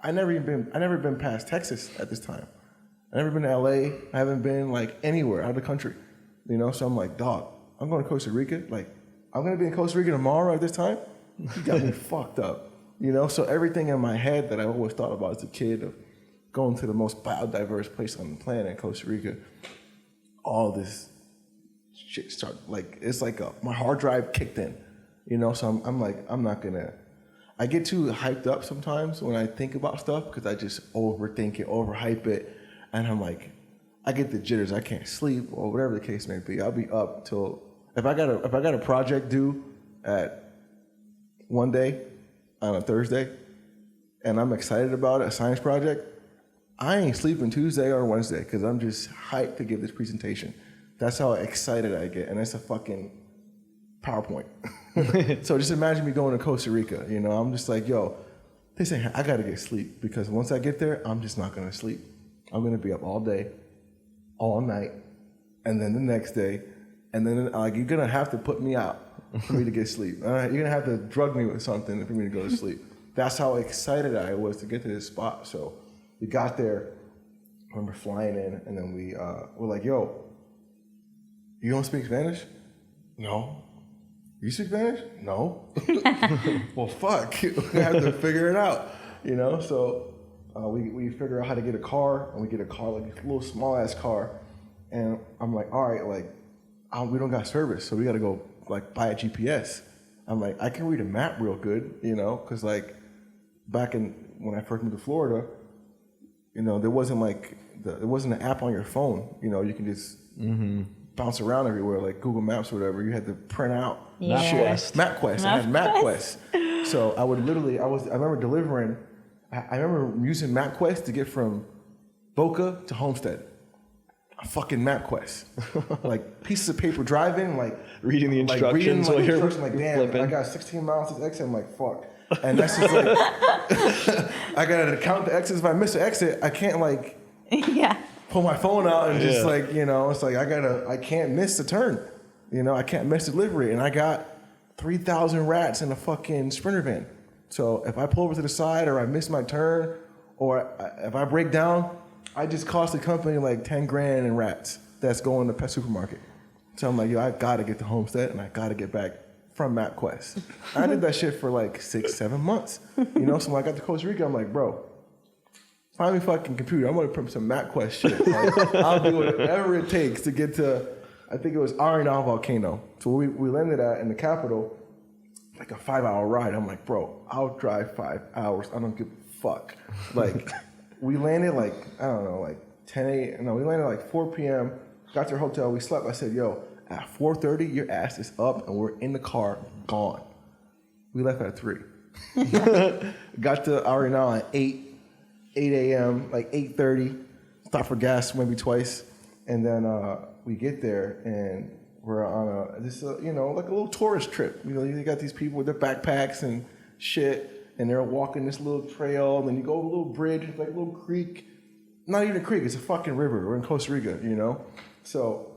I never been past Texas at this time. I never been to LA. I haven't been like anywhere out of the country, you know. So I'm like, dog, I'm going to Costa Rica. Like, I'm gonna be in Costa Rica tomorrow at this time. You got me fucked up, you know. So everything in my head that I always thought about as a kid of going to the most biodiverse place on the planet, Costa Rica, all this shit started. Like, it's like my hard drive kicked in, you know. So I'm like, I'm not gonna. I get too hyped up sometimes when I think about stuff because I just overthink it, overhype it, and I'm like, I get the jitters. I can't sleep or whatever the case may be. I'll be up till if I got a project due at one day on a Thursday, and I'm excited about it, a science project. I ain't sleeping Tuesday or Wednesday because I'm just hyped to give this presentation. That's how excited I get, and it's a fucking PowerPoint. So just imagine me going to Costa Rica. You know, I'm just like, yo, I gotta get sleep because once I get there, I'm just not gonna sleep. I'm gonna be up all day, all night, and then the next day, and then like you're gonna have to put me out for me to get sleep. You're gonna have to drug me with something for me to go to sleep. That's how excited I was to get to this spot. So we got there. I remember flying in, and then we're like, yo, you don't speak Spanish? No. You speak Spanish? No. Well, fuck. We have to figure it out, you know? So we figure out how to get a car, and we get a car, like a little small-ass car. And I'm like, all right, like, we don't got service, so we got to go, like, buy a GPS. I'm like, I can read a map real good, you know? Because, like, back when I first moved to Florida, you know, there wasn't an app on your phone. You know, you can just bounce around everywhere, like Google Maps or whatever. You had to print out MapQuest. I had MapQuest. So I would literally, I remember delivering, I remember using MapQuest to get from Boca to Homestead. A fucking MapQuest. Like pieces of paper driving, like reading the instructions. Like, like damn, flipping. I got 16 miles to the exit. I'm like, fuck. And that's just like, I gotta count the exits. If I miss an exit, I can't like pull my phone out and just like, you know, it's like I can't miss the turn. You know, I can't miss delivery. And I got 3,000 rats in a fucking Sprinter van. So if I pull over to the side or I miss my turn or if I break down, I just cost the company like 10 grand in rats that's going to pet supermarket. So I'm like, yo, I gotta get to Homestead and I gotta get back from MapQuest. I did that shit for like 6-7 months. You know, so when I got to Costa Rica, I'm like, bro, find me a fucking computer. I'm gonna put some MapQuest shit. Like, I'll do whatever it takes to get to, I think it was Arenal Volcano. So we landed at in the capital, like a 5-hour ride. I'm like, bro, I'll drive 5 hours. I don't give a fuck. Like, we landed like, I don't know, like 10 a.m. No, we landed like 4 p.m. Got to our hotel. We slept. I said, yo, at 4:30, your ass is up and we're in the car, gone. We left at 3. Got to Arenal at 8 a.m., like 8:30. Stopped for gas maybe twice. And then we get there and we're on you know, like a little tourist trip. You know, you got these people with their backpacks and shit, and they're walking this little trail. And then you go over a little bridge, it's like a little creek. Not even a creek, it's a fucking river. We're in Costa Rica, you know? So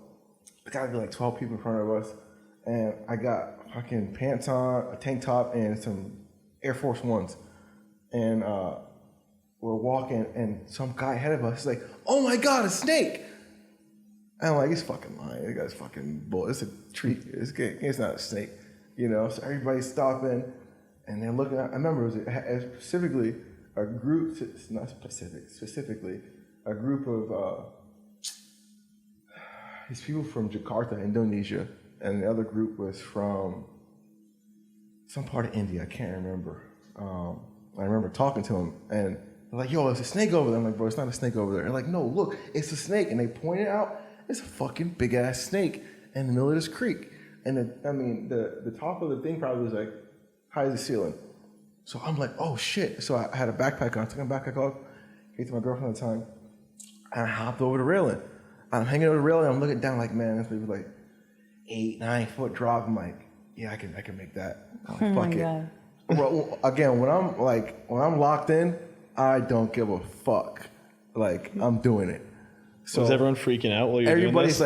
there gotta be like 12 people in front of us. And I got fucking pants on, a tank top, and some Air Force Ones. And we're walking, and some guy ahead of us is like, oh my God, a snake. And I'm like, he's fucking lying. This guy's fucking bull. It's a tree. It's not a snake, you know? So everybody's stopping, and they're looking at, I remember it was specifically a group, not specifically, a group of these people from Jakarta, Indonesia, and the other group was from some part of India. I can't remember. I remember talking to them, and they're like, yo, there's a snake over there. I'm like, bro, it's not a snake over there. They're like, no, look, it's a snake. And they pointed out, it's a fucking big-ass snake in the middle of this creek. And the top of the thing probably was like high as the ceiling. So I'm like, oh, shit. So I had a backpack on. I took my backpack off, gave it to my girlfriend at the time, and I hopped over the railing. I'm hanging over the railing, I'm looking down like, man, that's maybe like 8-9 foot drop. I'm like, yeah, I can make that. Like, oh fuck my it. God. Well, again, when I'm locked in, I don't give a fuck. Like, I'm doing it. So was everyone freaking out while you're doing this?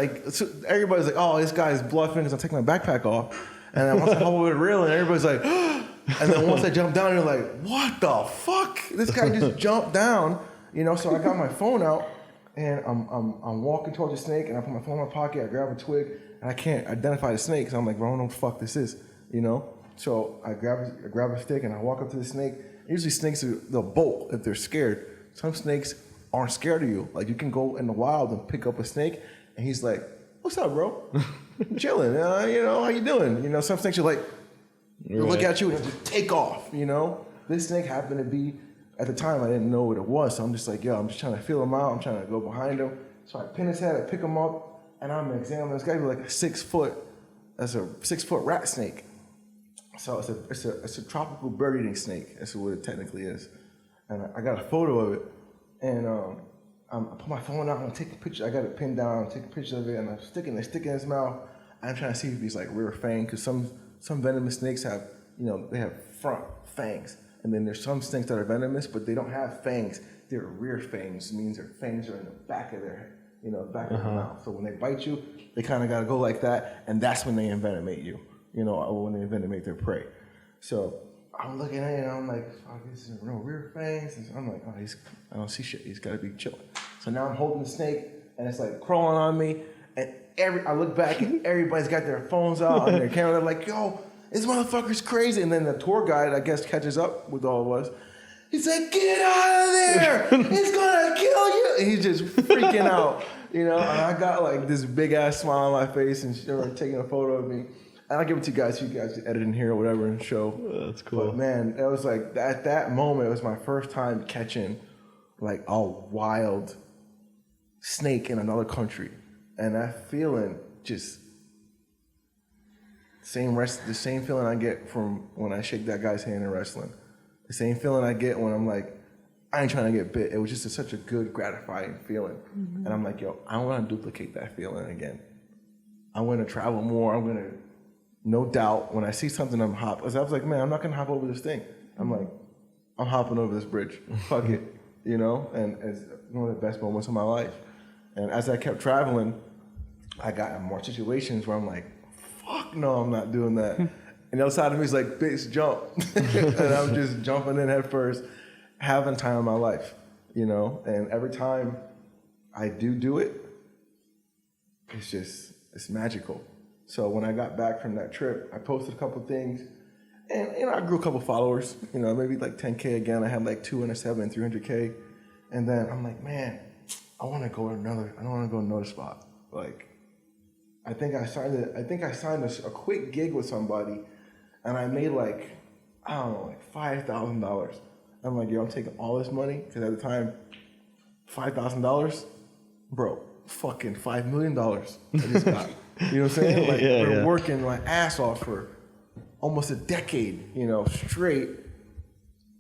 Everybody's like, oh, this guy's bluffing because I'm taking my backpack off. And then once I hop over the railing, everybody's like, and then once I jump down, you're like, what the fuck? This guy just jumped down, you know? So I got my phone out, and I'm walking towards the snake, and I put my phone in my pocket. I grab a twig, and I can't identify the snake, so I'm like, bro, I don't know what the fuck this is, you know? So I grab a stick, and I walk up to the snake. Usually snakes they'll bolt if they're scared. Some snakes aren't scared of you. Like, you can go in the wild and pick up a snake, and he's like, what's up, bro? Chilling, you know, how you doing? You know, some snakes are like, they look at you and just take off, you know? this snake happened to be, at the time I didn't know what it was, so I'm just like, yo, I'm just trying to feel him out, I'm trying to go behind him. So I pin his head, I pick him up, and I'm examining this guy with like a 6 foot rat snake. So it's a tropical bird eating snake. That's what it technically is. And I got a photo of it, and I put my phone out, and I'm taking pictures. I got it pinned down, I'm taking pictures of it, and I'm sticking it in his mouth. I'm trying to see if he's like rear fang, because some venomous snakes have, they have front fangs, and then there's some snakes that are venomous, but they don't have fangs. They're rear fangs, means their fangs are in the back of their head. Back of the mouth. So when they bite you, they kind of got to go like that, and that's when they envenomate you, or when they envenomate their prey. So I'm looking at it, and I'm like, fuck, this is no rear fangs. And so I'm like, I don't see shit. He's got to be chilling. So now I'm holding the snake, and it's like crawling on me, and I look back, and everybody's got their phones out on their camera. They're like, yo, this motherfucker's crazy. And then the tour guide, I guess, catches up with all of us. He's like, get out of there! He's gonna kill you! And he's just freaking out, And I got like this big ass smile on my face, and they were taking a photo of me. And I'll give it to you guys can edit in here or whatever and show. That's cool. But man, it was like at that moment, it was my first time catching like a wild snake in another country, and that feeling just the same feeling I get from when I shake that guy's hand in wrestling. The same feeling I get when I'm like, I ain't trying to get bit. It was just such a good, gratifying feeling. Mm-hmm. And I'm like, yo, I want to duplicate that feeling again. I'm going to travel more. I'm going to, no doubt, when I see something, I'm hopping. I was like, man, I'm not going to hop over this thing. I'm like, I'm hopping over this bridge. Fuck it. And it's one of the best moments of my life. And as I kept traveling, I got in more situations where I'm like, fuck no, I'm not doing that. And the other side of me is like, bitch, jump. And I'm just jumping in head first, having time of my life, And every time I do it, it's magical. So when I got back from that trip, I posted a couple things. And, I grew a couple followers, maybe like 10K again. I had like 207 and 300K. And then I'm like, man, I want to go another spot. Like, I think I signed a quick gig with somebody, and I made like $5,000. I'm like, yo, I'm taking all this money, because at the time, $5,000, bro, fucking $5 million I just got. You know what I'm saying? Like, we're working my ass off for almost a decade, straight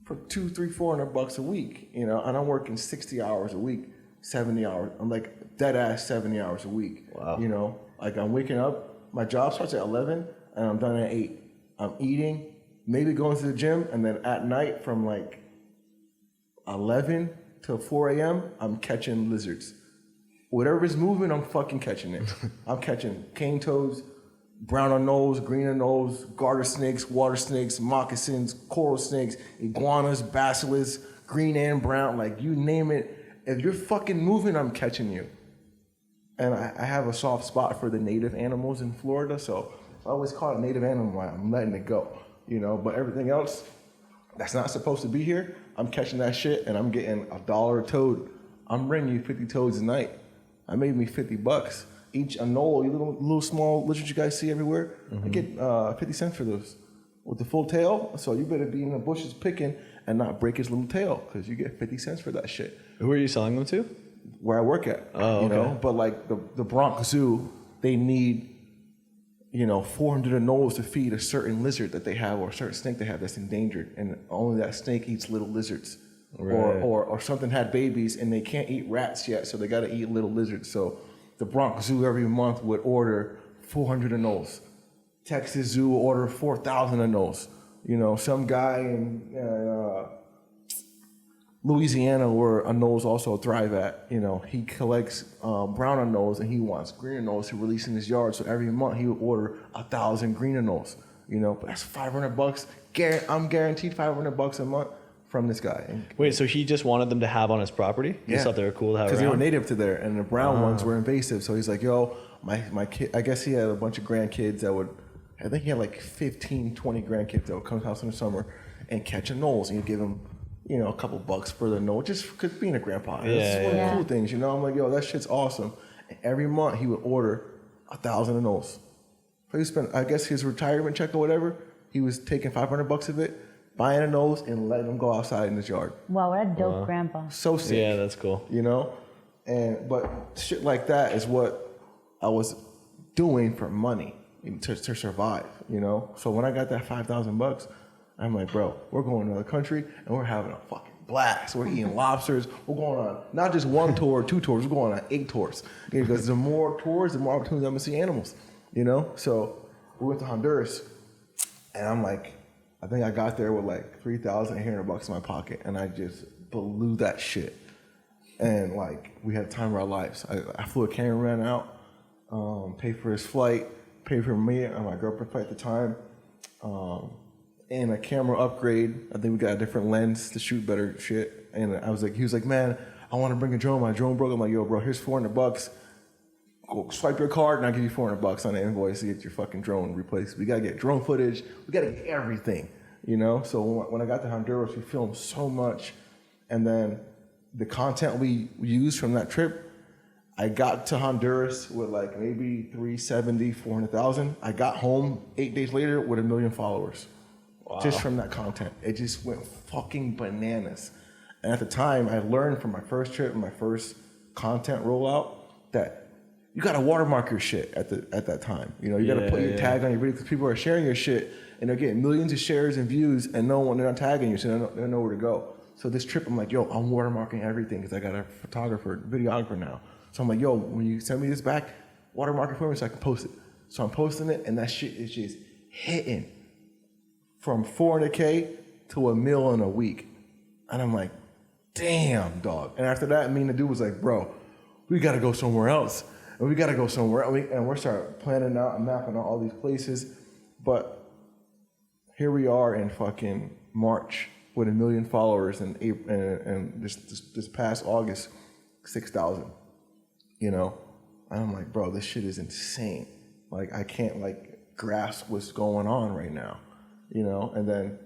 for $200, $300, $400 a week, and I'm working 60 hours a week, 70 hours. I'm like dead ass 70 hours a week. Wow. Like I'm waking up, my job starts at 11 and I'm done at 8. I'm eating, maybe going to the gym, and then at night from like 11 till 4 a.m., I'm catching lizards. Whatever's moving, I'm fucking catching it. I'm catching cane toads, brown on nose, green on nose, garter snakes, water snakes, moccasins, coral snakes, iguanas, basilisks, green and brown, like you name it. If you're fucking moving, I'm catching you. And I have a soft spot for the native animals in Florida, so I always call it a native animal. I'm letting it go, But everything else that's not supposed to be here, I'm catching that shit, and I'm getting $1 a toad. I'm bringing you 50 toads a night. I made me $50 each. A knoll, you little small lizards you guys see everywhere. Mm-hmm. I get 50 cents for those with the full tail. So you better be in the bushes picking and not break his little tail, because you get 50 cents for that shit. Who are you selling them to? Where I work at, But like the Bronx Zoo, they need, 400 anoles to feed a certain lizard that they have, or a certain snake they have that's endangered, and only that snake eats little lizards. Right. Or something had babies and they can't eat rats yet, so they got to eat little lizards. So the Bronx Zoo every month would order 400 anoles. Texas Zoo will order 4,000 anoles. Some guy in Louisiana, where anoles also thrive at, he collects brown anoles, and he wants green anoles to release in his yard. So every month he would order 1,000 green anoles. But that's $500. I'm guaranteed $500 a month from this guy. Wait, so he just wanted them to have on his property? He just thought they were cool to have around? Because they were native to there, and the brown ones were invasive. So he's like, yo, my kid, I guess he had a bunch of grandkids that would, I think he had like 15, 20 grandkids that would come to the house in the summer and catch anoles, and he'd give them, a couple bucks for the anole, just because being a grandpa. It's one of the cool things, I'm like, yo, that shit's awesome. And every month he would order 1,000 anoles. So he spent, I guess his retirement check or whatever, he was taking $500 of it, buying a nose and letting them go outside in this yard. Wow, what a dope grandpa. So sick. Yeah, that's cool. You know? But shit like that is what I was doing for money to survive, you know? So when I got that $5,000, I'm like, bro, we're going to another country and we're having a fucking blast. We're eating lobsters. We're going on not just one tour or 2 tours, we're going on 8 tours. Because the more tours, the more opportunities I'm gonna see animals, you know? So we went to Honduras and I'm like, I think I got there with like $3,800 in my pocket and I just blew that shit. And like, we had the time of our lives. I flew a cameraman out, paid for his flight, paid for me and my girlfriend's flight at the time, and a camera upgrade. I think we got a different lens to shoot better shit. And I was like, he was like, man, I want to bring a drone. My drone broke. I'm like, yo, bro, here's $400. Go swipe your card and I'll give you $400 on the invoice to get your fucking drone replaced. We got to get drone footage. We got to get everything, you know? So when I got to Honduras, we filmed so much. And then the content we used from that trip, I got to Honduras with like maybe 370, 400,000. I got home 8 days later with 1 million followers. Wow. Just from that content. It just went fucking bananas. And at the time, I learned from my first trip and my first content rollout that you got to watermark your shit at that time. You know, you got to put your tag on your video because people are sharing your shit and they're getting millions of shares and views and they're not tagging you, so they don't know where to go. So this trip, I'm like, yo, I'm watermarking everything because I got a photographer, videographer now. So I'm like, yo, when you send me this back, watermark it for me so I can post it. So I'm posting it and that shit is just hitting from 400K to $1 million in a week. And I'm like, damn, dog. And after that, me and the dude was like, bro, we got to go somewhere else. And we got to go somewhere. And we're starting planning out and mapping out all these places. But here we are in fucking March with 1 million followers and this past August, 6,000, you know? And I'm like, bro, this shit is insane. Like, I can't like grasp what's going on right now, you know? And then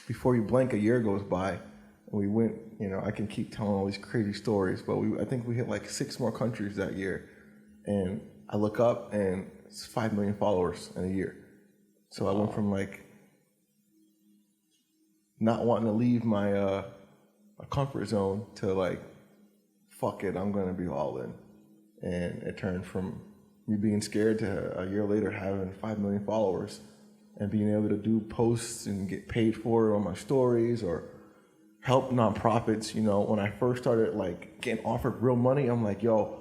before you blink, a year goes by and we went, you know, I can keep telling all these crazy stories, but I think we hit like 6 more countries that year. And I look up and it's 5 million followers in a year. So I went from like not wanting to leave my comfort zone to like, fuck it, I'm gonna be all in. And it turned from me being scared to a year later having 5 million followers and being able to do posts and get paid for it on my stories or help nonprofits. You know, when I first started like getting offered real money, I'm like, yo,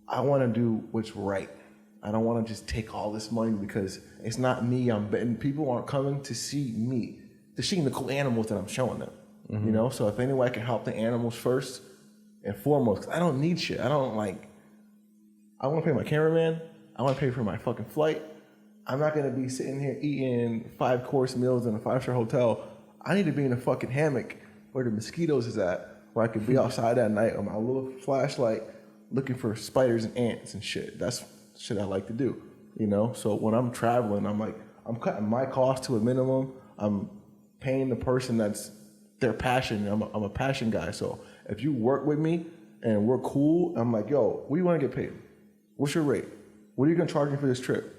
I want to do what's right. I don't want to just take all this money because it's not me. I'm betting people aren't coming to see me. They're seeing the cool animals that I'm showing them. Mm-hmm. You know, so if any way I can help the animals first and foremost, 'cause I don't need shit. I want to pay my cameraman. I want to pay for my fucking flight. I'm not going to be sitting here eating 5-course meals in a 5-star hotel. I need to be in a fucking hammock where the mosquitoes is at, where I could be outside at night with my little flashlight looking for spiders and ants and shit. That's shit I like to do, you know? So when I'm traveling, I'm like, I'm cutting my cost to a minimum. I'm paying the person that's their passion. I'm a passion guy. So if you work with me and we're cool, I'm like, yo, what do you want to get paid? What's your rate? What are you going to charge me for this trip?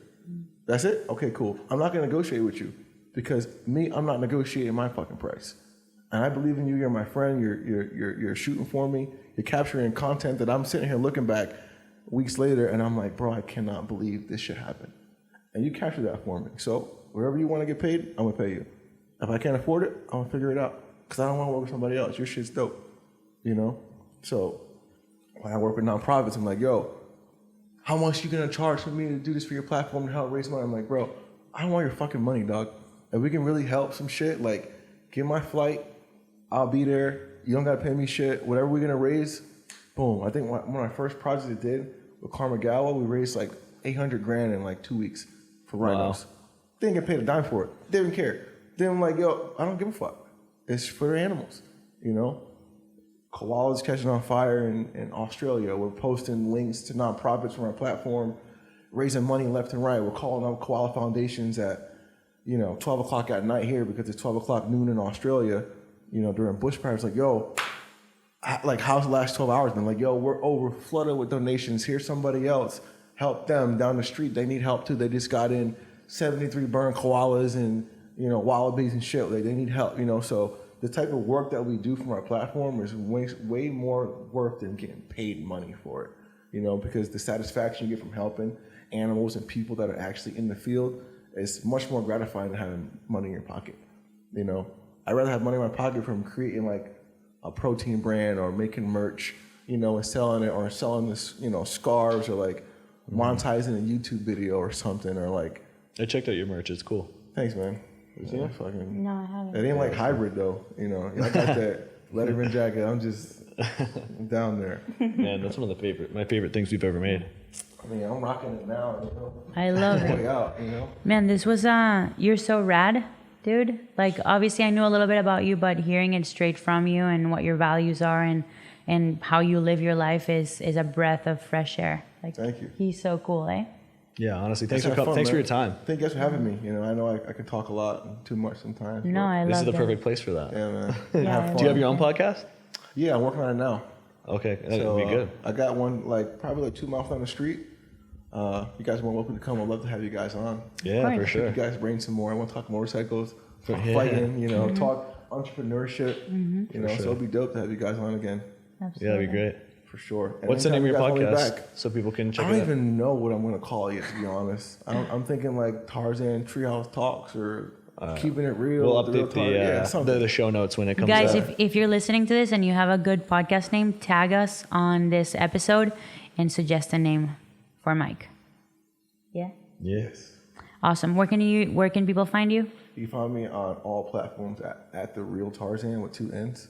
That's it? Okay, cool. I'm not going to negotiate with you because I'm not negotiating my fucking price. And I believe in you. You're my friend. You're shooting for me. You're capturing content that I'm sitting here looking back weeks later, and I'm like, bro, I cannot believe this shit happened. And you captured that for me. So wherever you want to get paid, I'm going to pay you. If I can't afford it, I'm going to figure it out because I don't want to work with somebody else. Your shit's dope, you know? So when I work with nonprofits, I'm like, yo, how much you going to charge for me to do this for your platform to help raise money? I'm like, bro, I don't want your fucking money, dog. If we can really help some shit, like, get my flight, I'll be there. You don't got to pay me shit. Whatever we're going to raise, boom. I think one of my first projects I did with Karmagawa, we raised like $800,000 in like 2 weeks for rhinos. They didn't get paid a dime for it. They didn't care. Then I'm like, yo, I don't give a fuck. It's for the animals, you know? Koalas catching on fire in Australia. We're posting links to nonprofits from our platform, raising money left and right. We're calling out koala foundations at, 12 o'clock at night here because it's 12 o'clock noon in Australia, during bushfires. It's like, yo, how's the last 12 hours been? Like, yo, we're over flooded with donations. Here's somebody else. Help them down the street. They need help too. They just got in 73 burned koalas and, wallabies and shit. Like, they need help, So the type of work that we do from our platform is way more worth than getting paid money for it, because the satisfaction you get from helping animals and people that are actually in the field is much more gratifying than having money in your pocket. I'd rather have money in my pocket from creating like a protein brand or making merch, and selling it, or selling this, scarves, or like monetizing a YouTube video or something, or like. I checked out your merch. It's cool. Thanks, man. No, I haven't. It ain't like hybrid though, I got that Letterman jacket. I'm just down there. Man, that's one of my favorite things we've ever made. I mean, I'm rocking it now. I love it. Way out, Man, this was you're so rad, dude. Like, obviously, I knew a little bit about you, but hearing it straight from you and what your values are and how you live your life is a breath of fresh air. Like, thank you. He's so cool, eh? Yeah, honestly, thanks for your time. Thank you guys for having me. I know I can talk a lot and too much sometimes. No, I love it. This is the perfect place for that. Yeah, man. Yeah, Have fun. Do you have your own podcast? Yeah, I'm working on it now. Okay, that'd be good. I got one probably 2 miles down the street. You guys are more welcome to come. I'd love to have you guys on. Yeah, for sure. You guys bring some more. I want to talk motorcycles, talk fighting, talk entrepreneurship. So it'll be dope to have you guys on again. Absolutely. Yeah, that'd be great. For sure. And What's the name of your anytime you guys want me podcast? back, So people can check I it out. don't even know what I'm going to call it yet, to be honest. I'm thinking like Tarzan Treehouse Talks, or Keeping It Real. We'll update the show notes when it comes Guys, out. if you're listening to this and you have a good podcast name, tag us on this episode and suggest a name for Mike. Yeah? Yes. Awesome. Where can people find you? You can find me on all platforms at The Real Tarzan with 2 N's.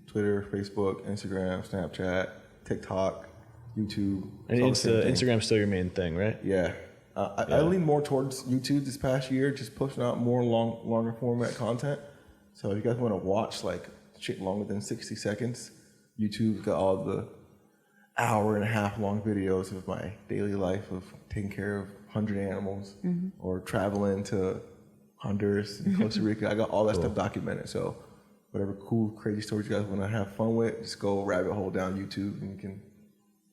Twitter, Facebook, Instagram, Snapchat, TikTok, YouTube. And Instagram's still your main thing, right? Yeah. I lean more towards YouTube this past year, just pushing out more longer format content. So if you guys want to watch like shit longer than 60 seconds, YouTube's got all the hour-and-a-half long videos of my daily life of taking care of 100 animals or traveling to Honduras and Costa Rica. I got all that stuff documented. So whatever cool, crazy stories you guys want to have fun with, just go rabbit hole down YouTube and you can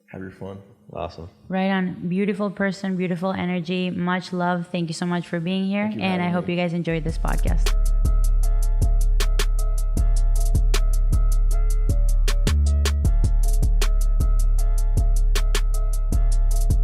have your fun. Awesome. Right on. Beautiful person, beautiful energy. Much love. Thank you so much for being here. And I hope you guys enjoyed this podcast.